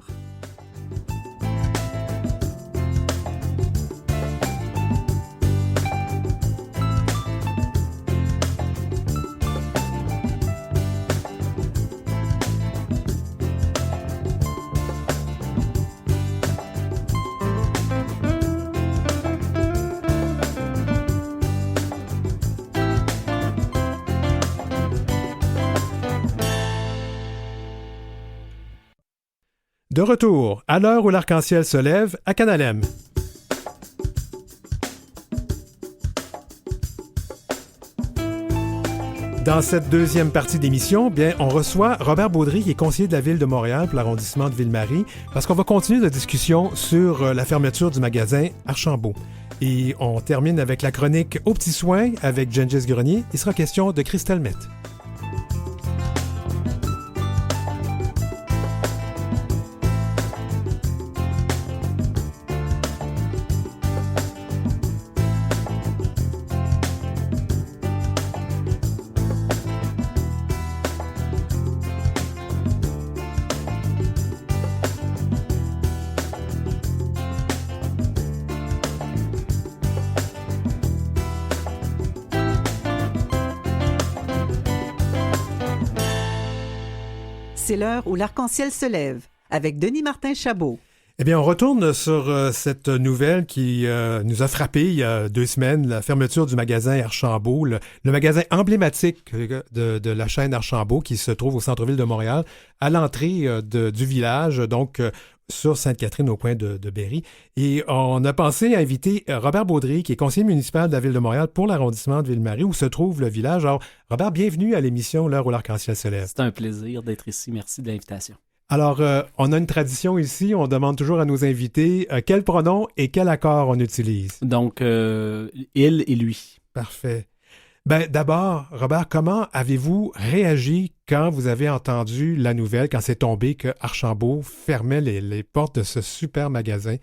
De retour, à l'heure où l'arc-en-ciel se lève, à Canalem. Dans cette deuxième partie d'émission, bien, on reçoit Robert Baudry, qui est conseiller de la Ville de Montréal pour l'arrondissement de Ville-Marie, parce qu'on va continuer la discussion sur la fermeture du magasin Archambault. Et on termine avec la chronique aux petits soins avec Gengis Grenier. Il sera question de Cristal Met. C'est l'heure où l'arc-en-ciel se lève avec Denis Martin Chabot. Eh bien, on retourne sur cette nouvelle qui nous a frappé il y a 2 semaines, la fermeture du magasin Archambault, le magasin emblématique de la chaîne Archambault qui se trouve au centre-ville de Montréal, à l'entrée du village, donc sur Sainte-Catherine au coin de Berry. Et on a pensé à inviter Robert Baudry, qui est conseiller municipal de la Ville de Montréal pour l'arrondissement de Ville-Marie, où se trouve le village. Alors, Robert, bienvenue à l'émission L'heure où l'arc-en-ciel se lève. C'est un plaisir d'être ici. Merci de l'invitation. Alors, on a une tradition ici, on demande toujours à nos invités quel pronom et quel accord on utilise. Donc, il et lui. Parfait. Ben, d'abord, Robert, comment avez-vous réagi quand vous avez entendu la nouvelle, quand c'est tombé que Archambault fermait les portes de ce super magasin?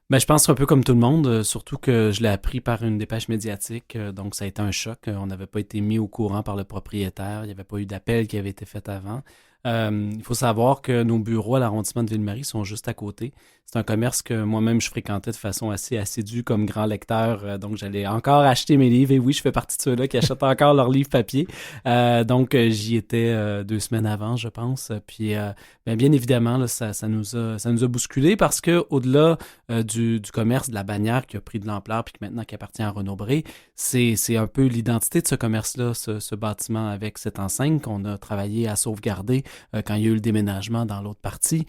Ben, je pense un peu comme tout le monde, surtout que je l'ai appris par une dépêche médiatique, donc ça a été un choc. On n'avait pas été mis au courant par le propriétaire, il n'y avait pas eu d'appel qui avait été fait avant. Il faut savoir que nos bureaux à l'arrondissement de Ville-Marie sont juste à côté. C'est un commerce que moi-même je fréquentais de façon assez assidue comme grand lecteur, donc j'allais encore acheter mes livres. Et oui, je fais partie de ceux-là qui achètent encore leurs livres papier. Donc j'y étais 2 semaines avant, je pense. Puis ben, bien évidemment, là, ça nous a bousculé parce que au-delà du commerce, de la bannière qui a pris de l'ampleur puis maintenant qui appartient à Renaud-Bré, c'est un peu l'identité de ce commerce-là, ce bâtiment avec cette enseigne qu'on a travaillé à sauvegarder quand il y a eu le déménagement dans l'autre partie.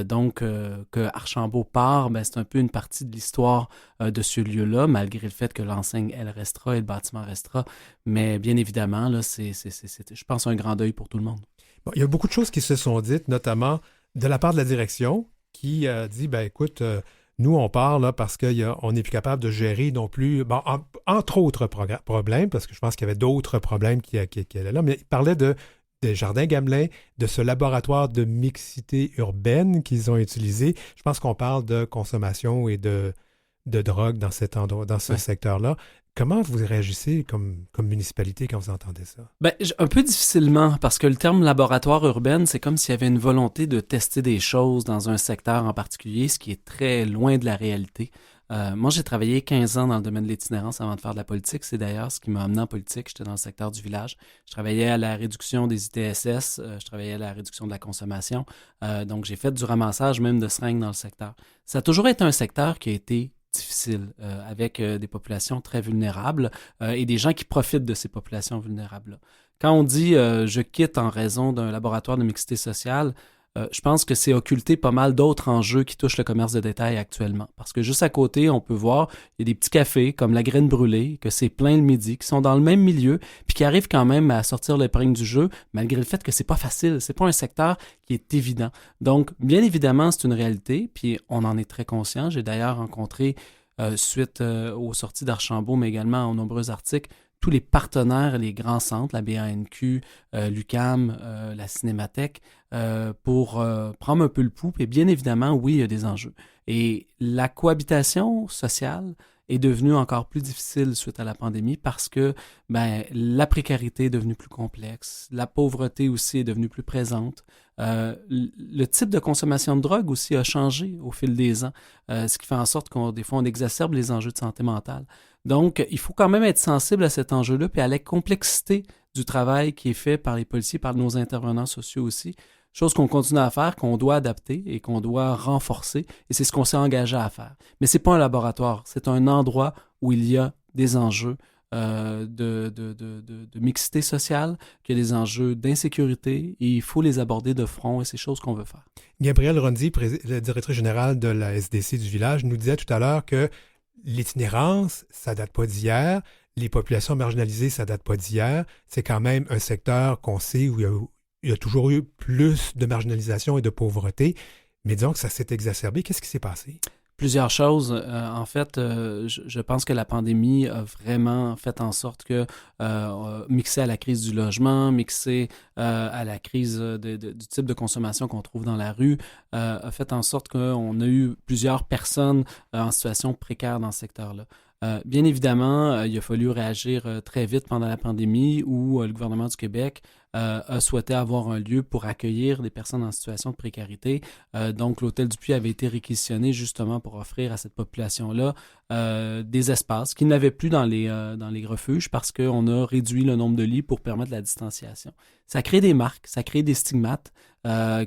Donc, que Archambault part, ben, c'est un peu une partie de l'histoire de ce lieu-là, malgré le fait que l'enseigne, elle restera et le bâtiment restera. Mais bien évidemment, là, c'est je pense, un grand deuil pour tout le monde. Bon, il y a beaucoup de choses qui se sont dites, notamment de la part de la direction, qui dit, ben écoute, nous, on part là, parce qu'on n'est plus capable de gérer non plus, bon, entre autres problèmes, parce que je pense qu'il y avait d'autres problèmes qui allaient là, mais il parlait des Jardins Gamelin, de ce laboratoire de mixité urbaine qu'ils ont utilisé. Je pense qu'on parle de consommation et de drogue dans cet endroit, dans ce secteur-là. Comment vous réagissez comme municipalité quand vous entendez ça? Ben, un peu difficilement, parce que le terme laboratoire urbain, c'est comme s'il y avait une volonté de tester des choses dans un secteur en particulier, ce qui est très loin de la réalité. Moi, j'ai travaillé 15 ans dans le domaine de l'itinérance avant de faire de la politique. C'est d'ailleurs ce qui m'a amené en politique. J'étais dans le secteur du village. Je travaillais à la réduction des ITSS. Je travaillais à la réduction de la consommation. Donc, j'ai fait du ramassage même de seringues dans le secteur. Ça a toujours été un secteur qui a été difficile, avec des populations très vulnérables et des gens qui profitent de ces populations vulnérables-là. Quand on dit « je quitte en raison d'un laboratoire de mixité sociale », je pense que c'est occulter pas mal d'autres enjeux qui touchent le commerce de détail actuellement. Parce que juste à côté, on peut voir, il y a des petits cafés comme La Graine Brûlée, que c'est plein le midi, qui sont dans le même milieu, puis qui arrivent quand même à sortir l'épingle du jeu, malgré le fait que c'est pas facile, c'est pas un secteur qui est évident. Donc, bien évidemment, c'est une réalité, puis on en est très conscient. J'ai d'ailleurs rencontré, suite aux sorties d'Archambault, mais également aux nombreux articles, tous les partenaires, les grands centres, la BANQ, l'UQAM, la Cinémathèque, pour prendre un peu le pouls. Et bien évidemment, oui, il y a des enjeux. Et la cohabitation sociale est devenue encore plus difficile suite à la pandémie parce que ben, la précarité est devenue plus complexe, la pauvreté aussi est devenue plus présente. Le type de consommation de drogue aussi a changé au fil des ans, ce qui fait en sorte des fois, on exacerbe les enjeux de santé mentale. Donc, il faut quand même être sensible à cet enjeu-là puis à la complexité du travail qui est fait par les policiers, par nos intervenants sociaux aussi. Chose qu'on continue à faire, qu'on doit adapter et qu'on doit renforcer. Et c'est ce qu'on s'est engagé à faire. Mais ce n'est pas un laboratoire. C'est un endroit où il y a des enjeux de mixité sociale, qu'il y a des enjeux d'insécurité et il faut les aborder de front et c'est chose qu'on veut faire. Gabrielle Rondy, la directrice générale de la SDC du village, nous disait tout à l'heure que l'itinérance, ça date pas d'hier. Les populations marginalisées, ça date pas d'hier. C'est quand même un secteur qu'on sait où il y a toujours eu plus de marginalisation et de pauvreté. Mais disons que ça s'est exacerbé. Qu'est-ce qui s'est passé? Plusieurs choses. En fait, je pense que la pandémie a vraiment fait en sorte que, mixé à la crise du logement, mixé à la crise du type de consommation qu'on trouve dans la rue, a fait en sorte qu'on a eu plusieurs personnes en situation précaire dans ce secteur-là. Bien évidemment, il a fallu réagir très vite pendant la pandémie où le gouvernement du Québec a souhaité avoir un lieu pour accueillir des personnes en situation de précarité. Donc, l'Hôtel du Puy avait été réquisitionné justement pour offrir à cette population-là des espaces qu'ils n'avaient plus dans les refuges parce qu'on a réduit le nombre de lits pour permettre la distanciation. Ça crée des marques, ça crée des stigmates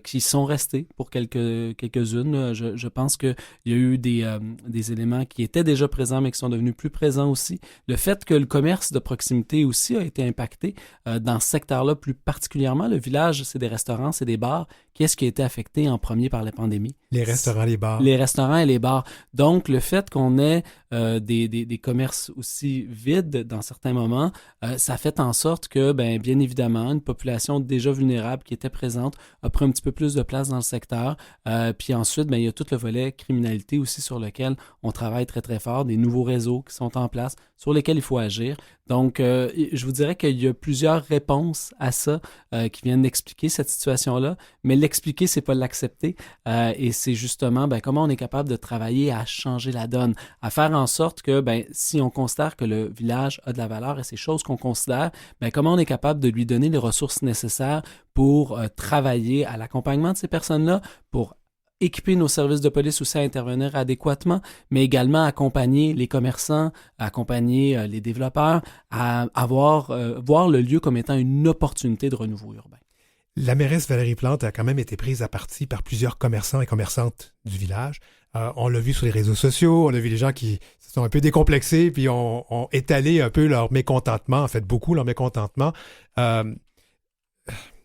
qui sont restés pour quelques-unes. Je pense qu'il y a eu des éléments qui étaient déjà présents, mais qui sont devenus plus présents aussi. Le fait que le commerce de proximité aussi a été impacté dans ce secteur-là plus particulièrement. Le village, c'est des restaurants, c'est des bars. Qu'est-ce qui a été affecté en premier par la pandémie? Les restaurants, les bars. Les restaurants et les bars. Donc, le fait qu'on ait des commerces aussi vides dans certains moments, ça fait en sorte que, bien évidemment, une population déjà vulnérable qui était présente a pris un petit peu plus de place dans le secteur. Puis ensuite, il y a tout le volet criminalité aussi sur lequel on travaille très, très fort, des nouveaux réseaux qui sont en place, sur lesquels il faut agir. Donc, je vous dirais qu'il y a plusieurs réponses à ça qui viennent d'expliquer cette situation-là, mais l'expliquer, c'est pas l'accepter. Et c'est justement comment on est capable de travailler à changer la donne, à faire en sorte que si on considère que le village a de la valeur et ces choses qu'on considère, comment on est capable de lui donner les ressources nécessaires pour travailler à l'accompagnement de ces personnes-là, pour équiper nos services de police aussi à intervenir adéquatement, mais également accompagner les commerçants, accompagner les développeurs, à voir le lieu comme étant une opportunité de renouveau urbain. La mairesse Valérie Plante a quand même été prise à partie par plusieurs commerçants et commerçantes du village. On l'a vu sur les réseaux sociaux, on a vu les gens qui se sont un peu décomplexés puis ont étalé un peu leur mécontentement, en fait beaucoup leur mécontentement,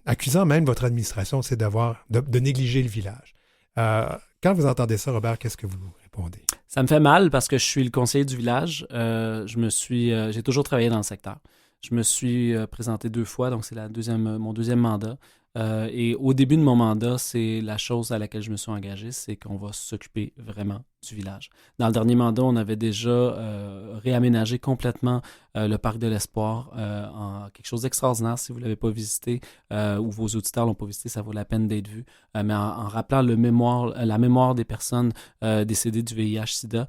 accusant même votre administration, c'est de négliger le village. Quand vous entendez ça, Robert, qu'est-ce que vous répondez? Ça me fait mal parce que je suis le conseiller du village. J'ai toujours travaillé dans le secteur. Je me suis présenté 2 fois, donc c'est mon deuxième mandat. Et au début de mon mandat, c'est la chose à laquelle je me suis engagé, c'est qu'on va s'occuper vraiment du village. Dans le dernier mandat, on avait déjà réaménagé complètement le parc de l'Espoir en quelque chose d'extraordinaire. Si vous ne l'avez pas visité ou vos auditeurs ne l'ont pas visité, ça vaut la peine d'être vu. Mais en rappelant la mémoire des personnes décédées du VIH-Sida.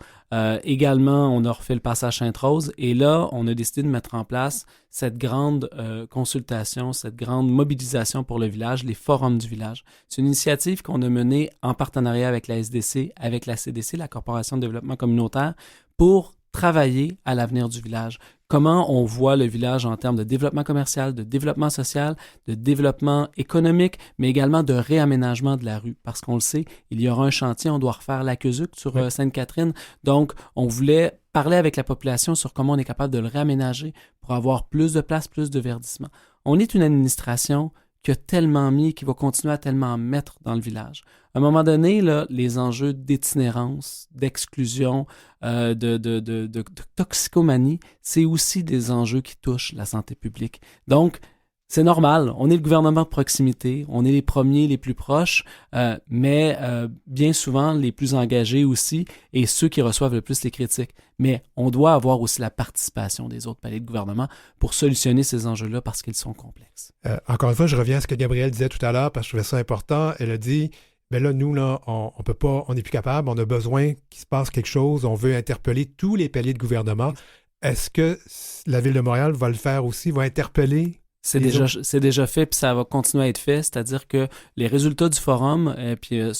Également, on a refait le passage Sainte-Rose et là, on a décidé de mettre en place cette grande consultation, cette grande mobilisation pour le village, les forums du village. C'est une initiative qu'on a menée en partenariat avec la SDC, avec la CDC, la Corporation de développement communautaire, pour travailler à l'avenir du village. Comment on voit le village en termes de développement commercial, de développement social, de développement économique, mais également de réaménagement de la rue. Parce qu'on le sait, il y aura un chantier, on doit refaire l'aqueduc sur Sainte-Catherine. Donc, on voulait parler avec la population sur comment on est capable de le réaménager pour avoir plus de place, plus de verdissement. On est une administration qui a tellement mis, qui va continuer à tellement mettre dans le village. À un moment donné, là, les enjeux d'itinérance, d'exclusion, de toxicomanie, c'est aussi des enjeux qui touchent la santé publique. Donc, c'est normal, on est le gouvernement de proximité, on est les premiers, les plus proches, mais bien souvent les plus engagés aussi et ceux qui reçoivent le plus les critiques. Mais on doit avoir aussi la participation des autres paliers de gouvernement pour solutionner ces enjeux-là parce qu'ils sont complexes. Encore une fois, je reviens à ce que Gabrielle disait tout à l'heure parce que je trouvais ça important. Elle a dit, là, nous, on peut pas, on n'est plus capable, on a besoin qu'il se passe quelque chose, on veut interpeller tous les paliers de gouvernement. Est-ce que la Ville de Montréal va le faire aussi, va interpeller? C'est déjà fait, puis ça va continuer à être fait, c'est-à-dire que les résultats du forum,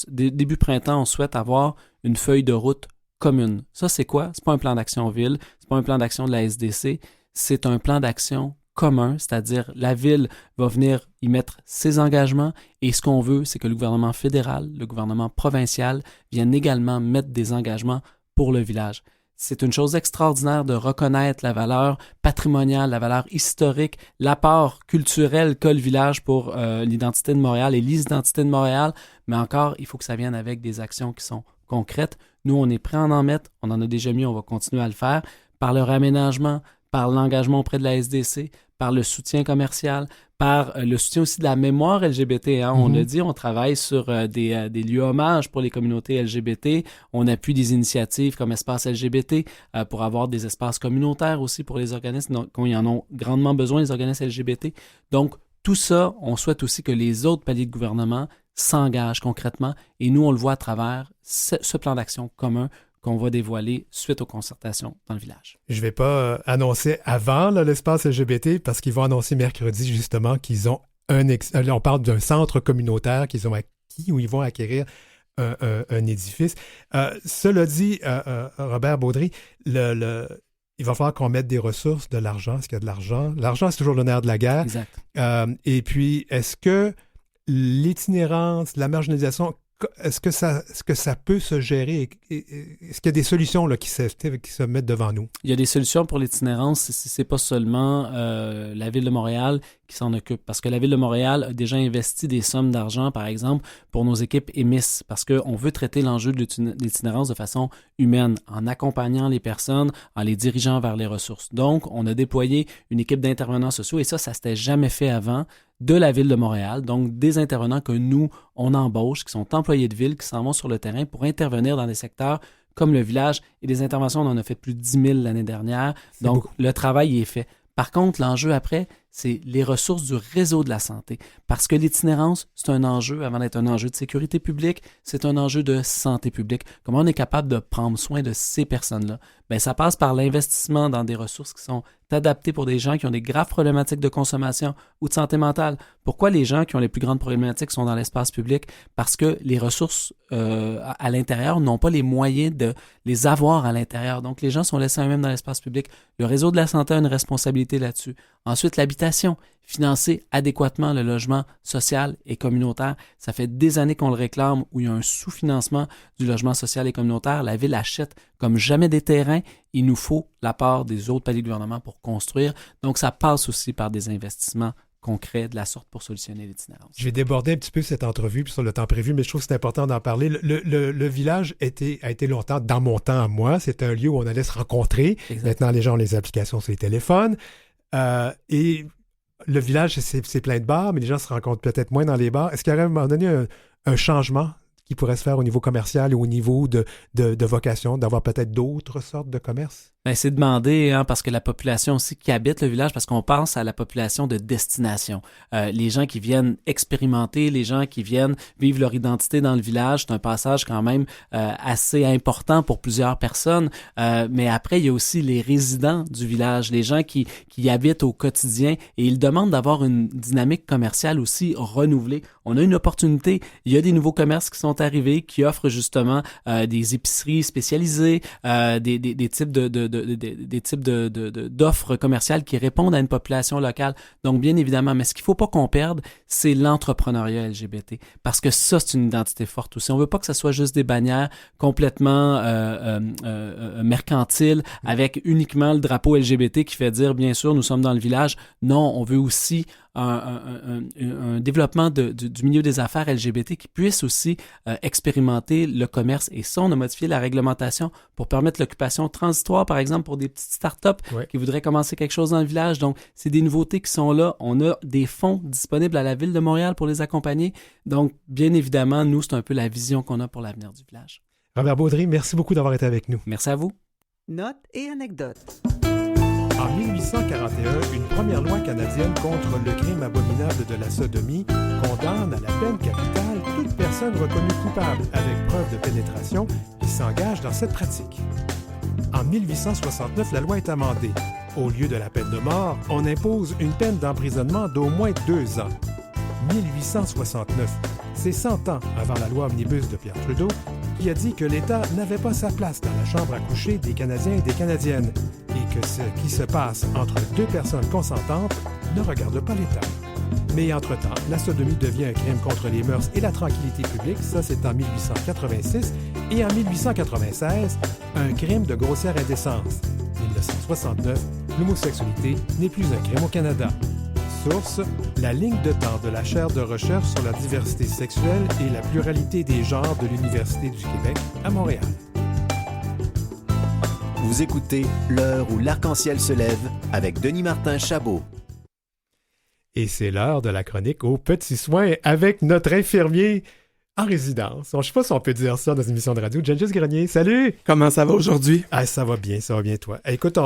début printemps, on souhaite avoir une feuille de route commune. Ça, c'est quoi? C'est pas un plan d'action ville, c'est pas un plan d'action de la SDC, c'est un plan d'action commun, c'est-à-dire la ville va venir y mettre ses engagements et ce qu'on veut, c'est que le gouvernement fédéral, le gouvernement provincial viennent également mettre des engagements pour le village. C'est une chose extraordinaire de reconnaître la valeur patrimoniale, la valeur historique, l'apport culturel qu'a le village pour l'identité de Montréal et l'identité de Montréal, mais encore, il faut que ça vienne avec des actions qui sont concrètes. Nous, on est prêts à en mettre, on en a déjà mis, on va continuer à le faire, par le réaménagement, par l'engagement auprès de la SDC, par le soutien commercial, par le soutien aussi de la mémoire LGBT. On l'a dit, on travaille sur des lieux hommages pour les communautés LGBT. On appuie des initiatives comme Espace LGBT pour avoir des espaces communautaires aussi pour les organismes quand ils en ont grandement besoin, les organismes LGBT. Donc, tout ça, on souhaite aussi que les autres paliers de gouvernement s'engagent concrètement et nous, on le voit à travers ce plan d'action commun qu'on va dévoiler suite aux concertations dans le village. Je ne vais pas annoncer avant l'espace LGBT parce qu'ils vont annoncer mercredi justement qu'ils ont on parle d'un centre communautaire qu'ils ont acquis ou ils vont acquérir un édifice. Cela dit, Robert Baudry, il va falloir qu'on mette des ressources, de l'argent. Est-ce qu'il y a de l'argent? L'argent, c'est toujours le nerf de la guerre. Exact. Et puis, est-ce que l'itinérance, la marginalisation, est-ce que ça peut se gérer? Est-ce qu'il y a des solutions là, qui se mettent devant nous? Il y a des solutions pour l'itinérance. C'est pas seulement la Ville de Montréal qui s'en occupe. Parce que la Ville de Montréal a déjà investi des sommes d'argent, par exemple, pour nos équipes émisses. Parce qu'on veut traiter l'enjeu de l'itinérance de façon humaine, en accompagnant les personnes, en les dirigeant vers les ressources. Donc, on a déployé une équipe d'intervenants sociaux et ça s'était jamais fait avant, de la Ville de Montréal, donc des intervenants que nous, on embauche, qui sont employés de ville, qui s'en vont sur le terrain pour intervenir dans des secteurs comme le village. Et des interventions, on en a fait plus de 10 000 l'année dernière. Donc, le travail est fait. Par contre, l'enjeu après, c'est les ressources du réseau de la santé. Parce que l'itinérance, c'est un enjeu, avant d'être un enjeu de sécurité publique, c'est un enjeu de santé publique. Comment on est capable de prendre soin de ces personnes-là? Bien, ça passe par l'investissement dans des ressources qui sont adaptées pour des gens qui ont des graves problématiques de consommation ou de santé mentale. Pourquoi les gens qui ont les plus grandes problématiques sont dans l'espace public? Parce que les ressources à l'intérieur n'ont pas les moyens de les avoir à l'intérieur. Donc, les gens sont laissés eux-mêmes dans l'espace public. Le réseau de la santé a une responsabilité là-dessus. Ensuite, l'habitation. Financer adéquatement le logement social et communautaire. Ça fait des années qu'on le réclame, où il y a un sous-financement du logement social et communautaire. La Ville achète comme jamais des terrains. Il nous faut l'apport des autres paliers de gouvernement pour construire. Donc, ça passe aussi par des investissements concrets de la sorte pour solutionner l'itinérance. Je vais déborder un petit peu cette entrevue sur le temps prévu, mais je trouve que c'est important d'en parler. Le village a été longtemps, dans mon temps à moi, c'est un lieu où on allait se rencontrer. Exact. Maintenant, les gens ont les applications sur les téléphones. Et le village, c'est plein de bars, mais les gens se rencontrent peut-être moins dans les bars. Est-ce qu'il y aurait à un moment donné un changement qui pourrait se faire au niveau commercial et au niveau de vocation, d'avoir peut-être d'autres sortes de commerces? Bien, c'est demandé, parce que la population aussi qui habite le village, parce qu'on pense à la population de destination. Les gens qui viennent expérimenter, les gens qui viennent vivre leur identité dans le village, c'est un passage quand même assez important pour plusieurs personnes. Mais après, il y a aussi les résidents du village, les gens qui y habitent au quotidien, et ils demandent d'avoir une dynamique commerciale aussi renouvelée. On a une opportunité. Il y a des nouveaux commerces qui sont arrivés, qui offrent justement des épiceries spécialisées, des types d'offres commerciales qui répondent à une population locale. Donc, bien évidemment, mais ce qu'il ne faut pas qu'on perde, c'est l'entrepreneuriat LGBT. Parce que ça, c'est une identité forte aussi. On ne veut pas que ce soit juste des bannières complètement mercantiles avec uniquement le drapeau LGBT qui fait dire, bien sûr, nous sommes dans le village. Non, on veut aussi un développement du milieu des affaires LGBT qui puisse aussi expérimenter le commerce. Et ça, on a modifié la réglementation pour permettre l'occupation transitoire, par exemple, pour des petites startups qui voudraient commencer quelque chose dans le village. Donc, c'est des nouveautés qui sont là. On a des fonds disponibles à la Ville de Montréal pour les accompagner. Donc, bien évidemment, nous, c'est un peu la vision qu'on a pour l'avenir du village. Robert Baudry, merci beaucoup d'avoir été avec nous. Merci à vous. Notes et anecdotes. En 1841, une première loi canadienne contre le crime abominable de la sodomie condamne à la peine capitale toute personne reconnue coupable avec preuve de pénétration qui s'engage dans cette pratique. En 1869, la loi est amendée. Au lieu de la peine de mort, on impose une peine d'emprisonnement d'au moins 2 ans. 1869, c'est 100 ans avant la loi Omnibus de Pierre Trudeau, qui a dit que l'État n'avait pas sa place dans la chambre à coucher des Canadiens et des Canadiennes et que ce qui se passe entre 2 personnes consentantes ne regarde pas l'État. Mais entre-temps, la sodomie devient un crime contre les mœurs et la tranquillité publique, ça c'est en 1886, et en 1896, un crime de grossière indécence. 1969, l'homosexualité n'est plus un crime au Canada. Source, la ligne de temps de la chaire de recherche sur la diversité sexuelle et la pluralité des genres de l'Université du Québec à Montréal. Vous écoutez L'heure où l'arc-en-ciel se lève avec Denis Martin Chabot. Et c'est l'heure de la chronique aux petits soins avec notre infirmier en résidence. Je ne sais pas si on peut dire ça dans une émission de radio. Gengis Grenier, salut! Comment ça va aujourd'hui? Ah, ça va bien, toi. Écoute,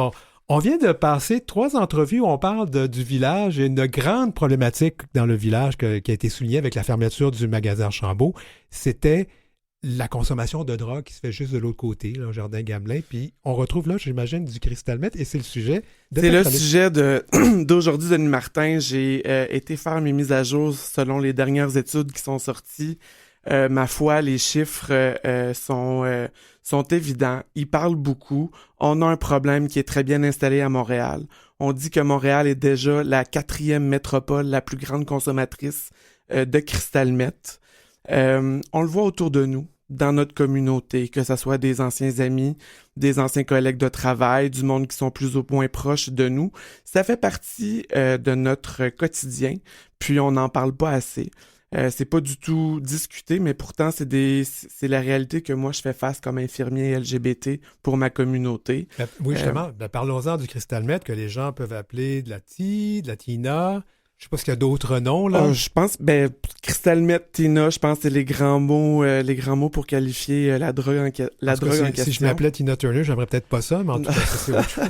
on vient de passer 3 entrevues où on parle du village et une grande problématique dans le village qui a été soulignée avec la fermeture du magasin Archambault. C'était la consommation de drogue qui se fait juste de l'autre côté, là, au Jardin Gamelin. Puis on retrouve là, j'imagine, du cristal meth et c'est le sujet de C'est ta le chronique. sujet d'aujourd'hui, Denis Martin. J'ai été faire mes mises à jour selon les dernières études qui sont sorties. Ma foi, les chiffres sont évidents. Ils parlent beaucoup. On a un problème qui est très bien installé à Montréal. On dit que Montréal est déjà la 4e métropole, la plus grande consommatrice de cristal meth. On le voit autour de nous, dans notre communauté, que ce soit des anciens amis, des anciens collègues de travail, du monde qui sont plus ou moins proches de nous. Ça fait partie de notre quotidien, puis on n'en parle pas assez. C'est pas du tout discuté, mais pourtant, c'est la réalité que moi, je fais face comme infirmier LGBT pour ma communauté. Oui, justement, parlons-en du cristal meth que les gens peuvent appeler de la tea, de la tina. Je sais pas s'il y a d'autres noms, là. Je pense, Crystal Meth, Tina, je pense que c'est les grands mots pour qualifier la drogue en question. Si je m'appelais Tina Turner, j'aimerais peut-être pas ça, mais en tout cas, ça, c'est autre chose.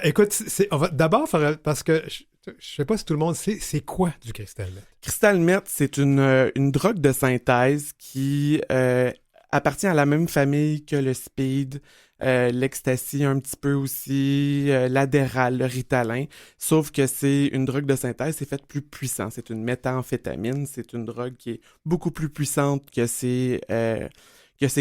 Écoute, on va d'abord faire, parce que je sais pas si tout le monde sait, c'est quoi du Crystal Meth? Crystal Meth, c'est une drogue de synthèse qui appartient à la même famille que le speed, l'ecstasy un petit peu aussi, l'Adderall, le Ritalin, sauf que c'est une drogue de synthèse, c'est fait plus puissant. C'est une méthamphétamine, c'est une drogue qui est beaucoup plus puissante que ses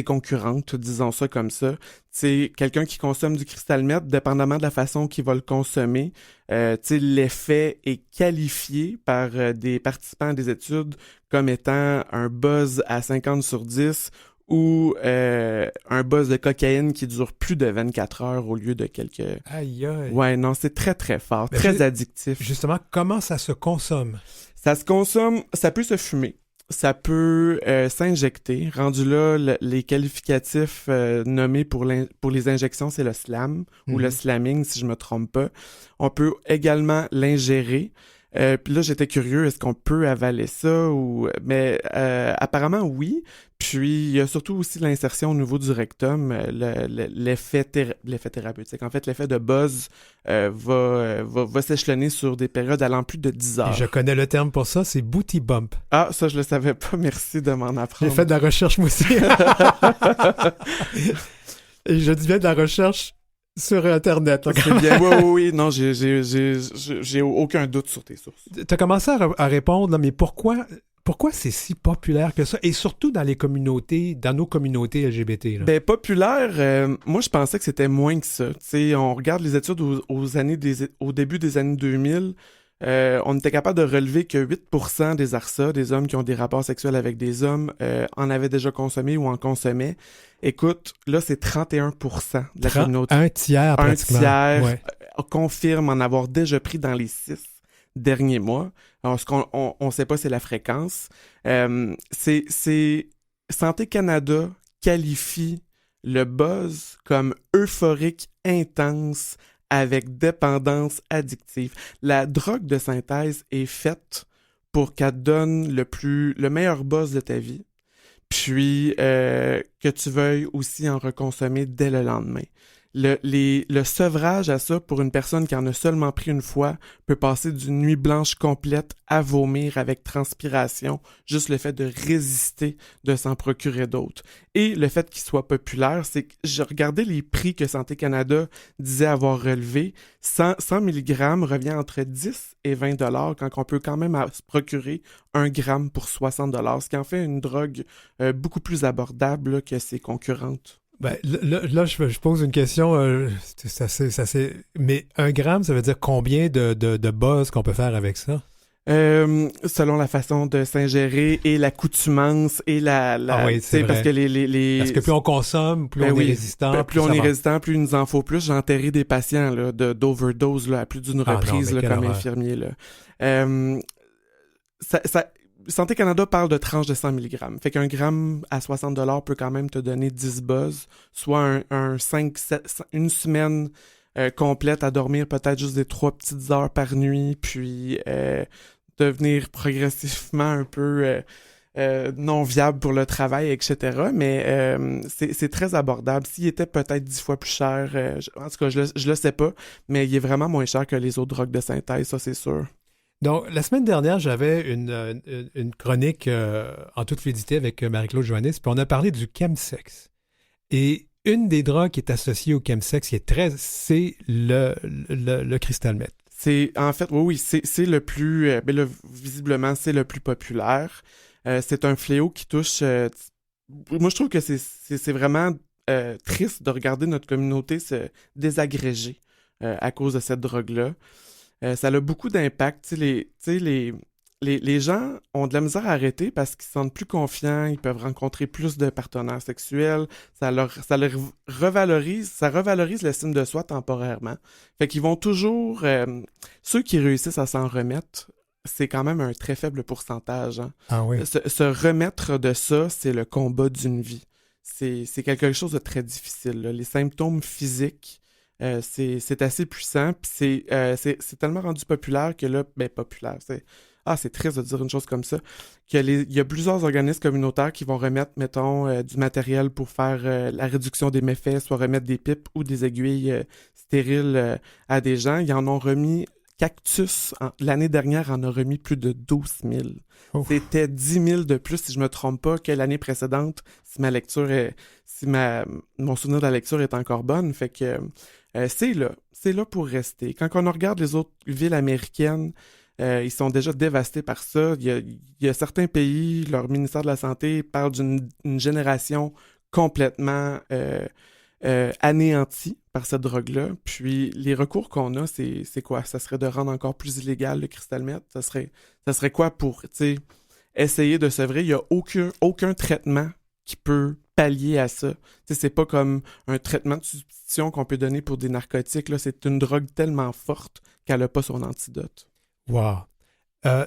concurrentes, disons ça comme ça. C'est quelqu'un qui consomme du Crystal Meth, dépendamment de la façon qu'il va le consommer. L'effet est qualifié par des participants à des études comme étant un buzz à 50 sur 10 ou un buzz de cocaïne qui dure plus de 24 heures au lieu de quelques... Aïe, aïe. Ouais, non, c'est très, très fort, très addictif. Justement, comment ça se consomme? Ça se consomme, ça peut se fumer. Ça peut s'injecter. Rendu là, les qualificatifs nommés pour les injections, c'est le slam ou le slamming, si je me trompe pas. On peut également l'ingérer. Puis là, j'étais curieux, est-ce qu'on peut avaler ça? Mais apparemment, oui. Puis, il y a surtout aussi l'insertion au niveau du rectum, l'effet thérapeutique. En fait, l'effet de buzz va s'échelonner sur des périodes allant plus de 10 heures. Et je connais le terme pour ça, c'est booty bump. Ah, ça, je le savais pas. Merci de m'en apprendre. J'ai fait de la recherche, moi aussi. Et je dis bien de la recherche sur Internet. Là, c'est bien. Oui. Non, j'ai aucun doute sur tes sources. Tu as commencé à répondre, là, mais pourquoi c'est si populaire que ça? Et surtout dans nos communautés LGBT. Là. Populaire, moi, je pensais que c'était moins que ça. T'sais, on regarde les études au début des années 2000. On était capable de relever que 8% des ARSA, des hommes qui ont des rapports sexuels avec des hommes, en avaient déjà consommé ou en consommaient. Écoute, là, c'est 31% de la communauté. Un tiers, pratiquement. Un tiers ouais. confirme en avoir déjà pris dans les 6 derniers mois. Alors, ce qu'on sait pas, c'est la fréquence. Santé Canada qualifie le buzz comme euphorique intense avec dépendance addictive. La drogue de synthèse est faite pour qu'elle te donne le meilleur buzz de ta vie, puis que tu veuilles aussi en reconsommer dès le lendemain. Le sevrage à ça, pour une personne qui en a seulement pris une fois, peut passer d'une nuit blanche complète à vomir avec transpiration, juste le fait de résister de s'en procurer d'autres. Et le fait qu'il soit populaire, c'est que j'ai regardé les prix que Santé Canada disait avoir relevés. 100 mg revient entre 10 et 20 $ quand on peut quand même se procurer 1 gramme pour 60 $, ce qui en fait une drogue beaucoup plus abordable là, que ses concurrentes. Là, je pose une question. Mais 1 gramme, ça veut dire combien de buzz qu'on peut faire avec ça? Selon la façon de s'ingérer et l'accoutumance et oui, c'est vrai. Parce que Parce que plus on consomme, plus on est résistant. Plus on est résistant, plus il nous en faut plus. J'ai enterré des patients là, d'overdose là, à plus d'une reprise là, comme infirmier. Là. Santé Canada parle de tranches de 100 mg. Fait qu'un gramme à 60 $ peut quand même te donner 10 buzz, soit une semaine complète à dormir peut-être juste des 3 petites heures par nuit, puis devenir progressivement un peu non viable pour le travail, etc. Mais c'est très abordable. S'il était peut-être 10 fois plus cher, en tout cas, je le sais pas, mais il est vraiment moins cher que les autres drogues de synthèse, ça c'est sûr. Donc, la semaine dernière, j'avais une chronique en toute fluidité avec Marie-Claude Joannis, puis on a parlé du chemsex. Et une des drogues qui est associée au chemsex, c'est le crystal meth. En fait, oui, c'est le plus... visiblement, c'est le plus populaire. C'est un fléau qui touche... moi, je trouve que c'est vraiment triste de regarder notre communauté se désagréger à cause de cette drogue-là. Ça a beaucoup d'impact. Les gens ont de la misère à arrêter parce qu'ils se sentent plus confiants, ils peuvent rencontrer plus de partenaires sexuels, ça revalorise l'estime de soi temporairement. Fait qu'ils vont toujours... ceux qui réussissent à s'en remettre, c'est quand même un très faible pourcentage. Hein. Ah oui. Se remettre de ça, c'est le combat d'une vie. C'est quelque chose de très difficile. Là. Les symptômes physiques C'est assez puissant, puis c'est tellement rendu populaire que là, populaire, c'est triste de dire une chose comme ça, il y a plusieurs organismes communautaires qui vont remettre, mettons, du matériel pour faire la réduction des méfaits, soit remettre des pipes ou des aiguilles stériles à des gens. Ils en ont remis, Cactus, l'année dernière, en a remis plus de 12 000. Oh. C'était 10 000 de plus, si je me trompe pas, que l'année précédente, si mon souvenir de la lecture est encore bonne. Fait que c'est là pour rester. Quand on regarde les autres villes américaines, ils sont déjà dévastés par ça. Il y a certains pays, leur ministère de la Santé parle d'une génération complètement anéantie par cette drogue-là. Puis les recours qu'on a, c'est quoi? Ça serait de rendre encore plus illégal le crystal meth? Ça serait quoi pour essayer de sevrer? Il n'y a aucun traitement qui peut pallier à ça. C'est pas comme un traitement de substitution qu'on peut donner pour des narcotiques. Là, c'est une drogue tellement forte qu'elle n'a pas son antidote. Wow.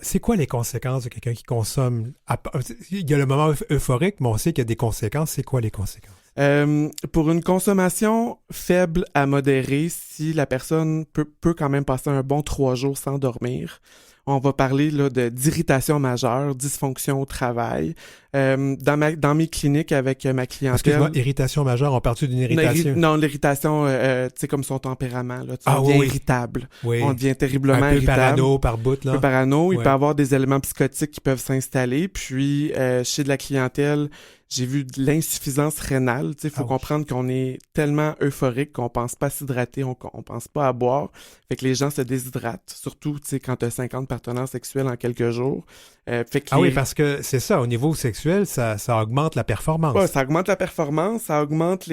C'est quoi les conséquences de quelqu'un qui consomme? Il y a le moment euphorique, mais on sait qu'il y a des conséquences. C'est quoi les conséquences? Pour une consommation faible à modérée, si la personne peut quand même passer un bon 3 jours sans dormir, on va parler là, d'irritation majeure, dysfonction au travail. Dans mes cliniques avec ma clientèle... Excuse-moi, irritation majeure, on parle d'une irritation? Non, l'irritation, tu sais, comme son tempérament. Là, on devient irritable. Oui. On devient terriblement irritable. Un peu parano par bout. Là. Un peu parano. Il peut y avoir des éléments psychotiques qui peuvent s'installer. Puis, chez de la clientèle, j'ai vu de l'insuffisance rénale. Il faut comprendre qu'on est tellement euphorique qu'on pense pas à s'hydrater, on pense pas à boire. Fait que les gens se déshydratent, surtout quand tu as 50 partenaires sexuels en quelques jours. Oui, parce que c'est ça, au niveau sexuel, ça augmente la performance. Ouais, ça augmente la performance, ça augmente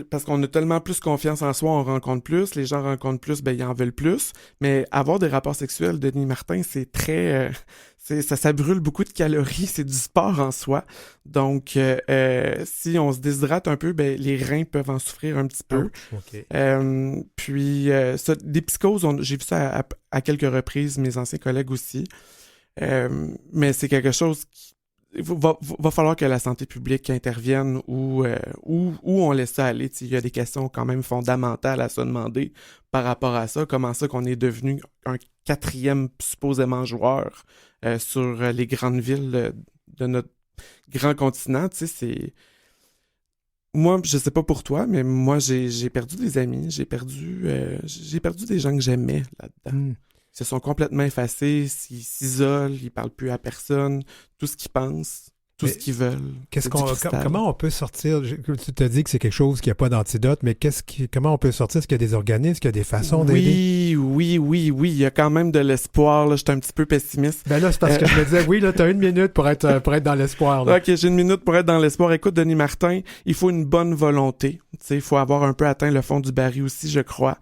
parce qu'on a tellement plus confiance en soi, on rencontre plus, les gens rencontrent plus, ils en veulent plus. Mais avoir des rapports sexuels, Denis Martin, c'est très... ça brûle beaucoup de calories, c'est du sport en soi. Donc, si on se déshydrate un peu, les reins peuvent en souffrir un petit peu. Okay. Puis, des psychoses, j'ai vu ça à quelques reprises, mes anciens collègues aussi. Mais c'est quelque chose qui va falloir que la santé publique intervienne ou on laisse ça aller. Il y a des questions quand même fondamentales à se demander par rapport à ça. Comment ça qu'on est devenu un 4e supposément joueur sur les grandes villes de notre grand continent. Moi, je sais pas pour toi, mais moi, j'ai perdu des amis, j'ai perdu des gens que j'aimais là-dedans. Ils se sont complètement effacés, ils s'isolent, ils parlent plus à personne, tout ce qu'ils pensent, tout ce qu'ils veulent. Comment on peut sortir? Tu te dis que c'est quelque chose qui n'a pas d'antidote, mais comment on peut sortir? Est-ce qu'il y a des organismes, est-ce qu'il y a des façons d'aider? Oui, il y a quand même de l'espoir. Là. Je suis un petit peu pessimiste. Là, c'est parce que je me disais, oui, là, tu as 1 minute pour être dans l'espoir. Là. OK, j'ai 1 minute pour être dans l'espoir. Écoute, Denis Martin, il faut une bonne volonté. Il faut avoir un peu atteint le fond du baril aussi, je crois.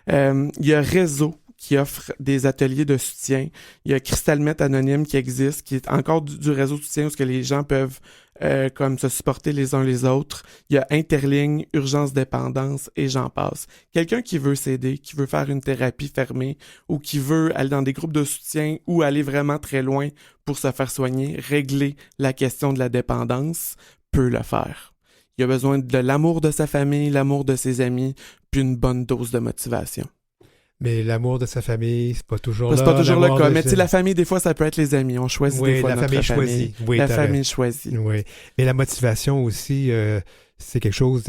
Il y a Réseau qui offre des ateliers de soutien. Il y a Crystal Meth Anonyme qui existe, qui est encore du réseau de soutien où que les gens peuvent comme se supporter les uns les autres. Il y a Interligne, Urgence Dépendance et j'en passe. Quelqu'un qui veut s'aider, qui veut faire une thérapie fermée ou qui veut aller dans des groupes de soutien ou aller vraiment très loin pour se faire soigner, régler la question de la dépendance, peut le faire. Il a besoin de l'amour de sa famille, l'amour de ses amis, puis une bonne dose de motivation. Mais l'amour de sa famille, c'est pas toujours là. C'est pas toujours le cas. Mais tu sais, la famille, des fois, ça peut être les amis. On choisit des fois notre famille. Choisit. Oui, la famille choisit. Oui. Mais la motivation aussi, c'est quelque chose...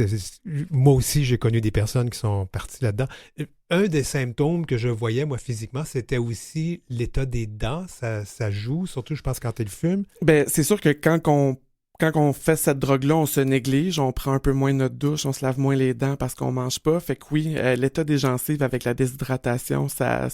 Moi aussi, j'ai connu des personnes qui sont parties là-dedans. Un des symptômes que je voyais, moi, physiquement, c'était aussi l'état des dents. Ça joue, surtout, je pense, quand ils fument. C'est sûr que quand on fait cette drogue-là, on se néglige, on prend un peu moins notre douche, on se lave moins les dents parce qu'on mange pas. Fait que oui, l'état des gencives avec la déshydratation, ça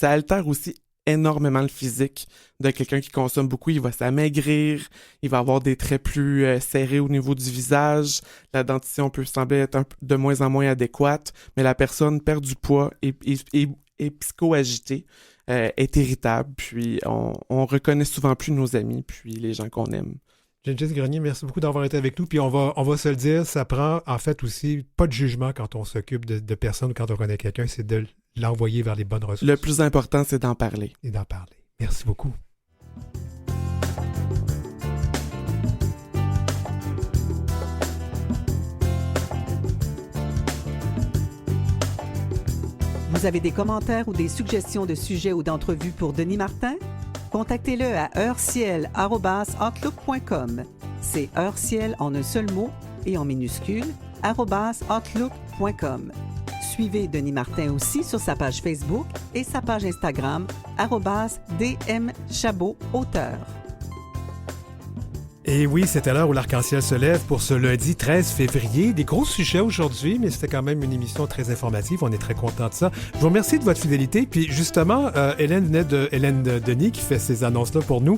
altère aussi énormément le physique de quelqu'un qui consomme beaucoup. Il va s'amaigrir, il va avoir des traits plus serrés au niveau du visage, la dentition peut sembler être de moins en moins adéquate, mais la personne perd du poids est psycho-agitée, est irritable, puis on reconnaît souvent plus nos amis, puis les gens qu'on aime. Jess Grenier, merci beaucoup d'avoir été avec nous. Puis on va se le dire, ça prend en fait aussi pas de jugement quand on s'occupe de personnes ou quand on connaît quelqu'un, c'est de l'envoyer vers les bonnes ressources. Le plus important, c'est d'en parler. Et d'en parler. Merci beaucoup. Vous avez des commentaires ou des suggestions de sujets ou d'entrevues pour Denis Martin? Contactez-le à heureciel@outlook.com. C'est heureciel en un seul mot et en minuscule @outlook.com. Suivez Denis Martin aussi sur sa page Facebook et sa page Instagram @dmchabotauteur. Et oui, c'était l'heure où l'arc-en-ciel se lève pour ce lundi 13 février. Des gros sujets aujourd'hui, mais c'était quand même une émission très informative. On est très content de ça. Je vous remercie de votre fidélité. Puis justement, Hélène Denis, qui fait ces annonces-là pour nous,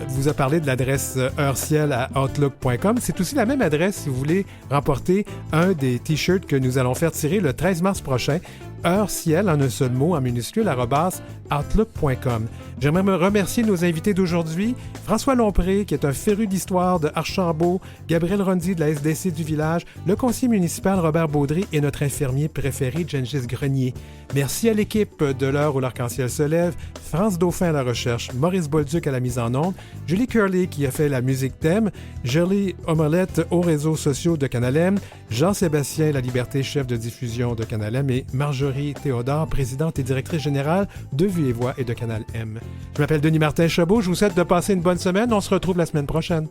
vous a parlé de l'adresse heureciel@outlook.com. C'est aussi la même adresse si vous voulez remporter un des T-shirts que nous allons faire tirer le 13 mars prochain. Heureciel, en un seul mot, en minuscule, @outlook.com. J'aimerais me remercier nos invités d'aujourd'hui. François Lompré, qui est un féru d'histoire de Archambault, Gabriel Rondy de la SDC du village, le conseiller municipal Robert Baudry et notre infirmier préféré, Gengis Grenier. Merci à l'équipe de l'heure où l'arc-en-ciel se lève, France Dauphin à la recherche, Maurice Bolduc à la mise en onde, Julie Curley qui a fait la musique thème, Jolie Omelette aux réseaux sociaux de Canal M, Jean-Sébastien La Liberté, chef de diffusion de Canal M, et Marjorie Théodore, présidente et directrice générale de Vue et Voix et de Canal M. Je m'appelle Denis Martin Chabot, je vous souhaite de passer une bonne semaine, on se retrouve la semaine prochaine.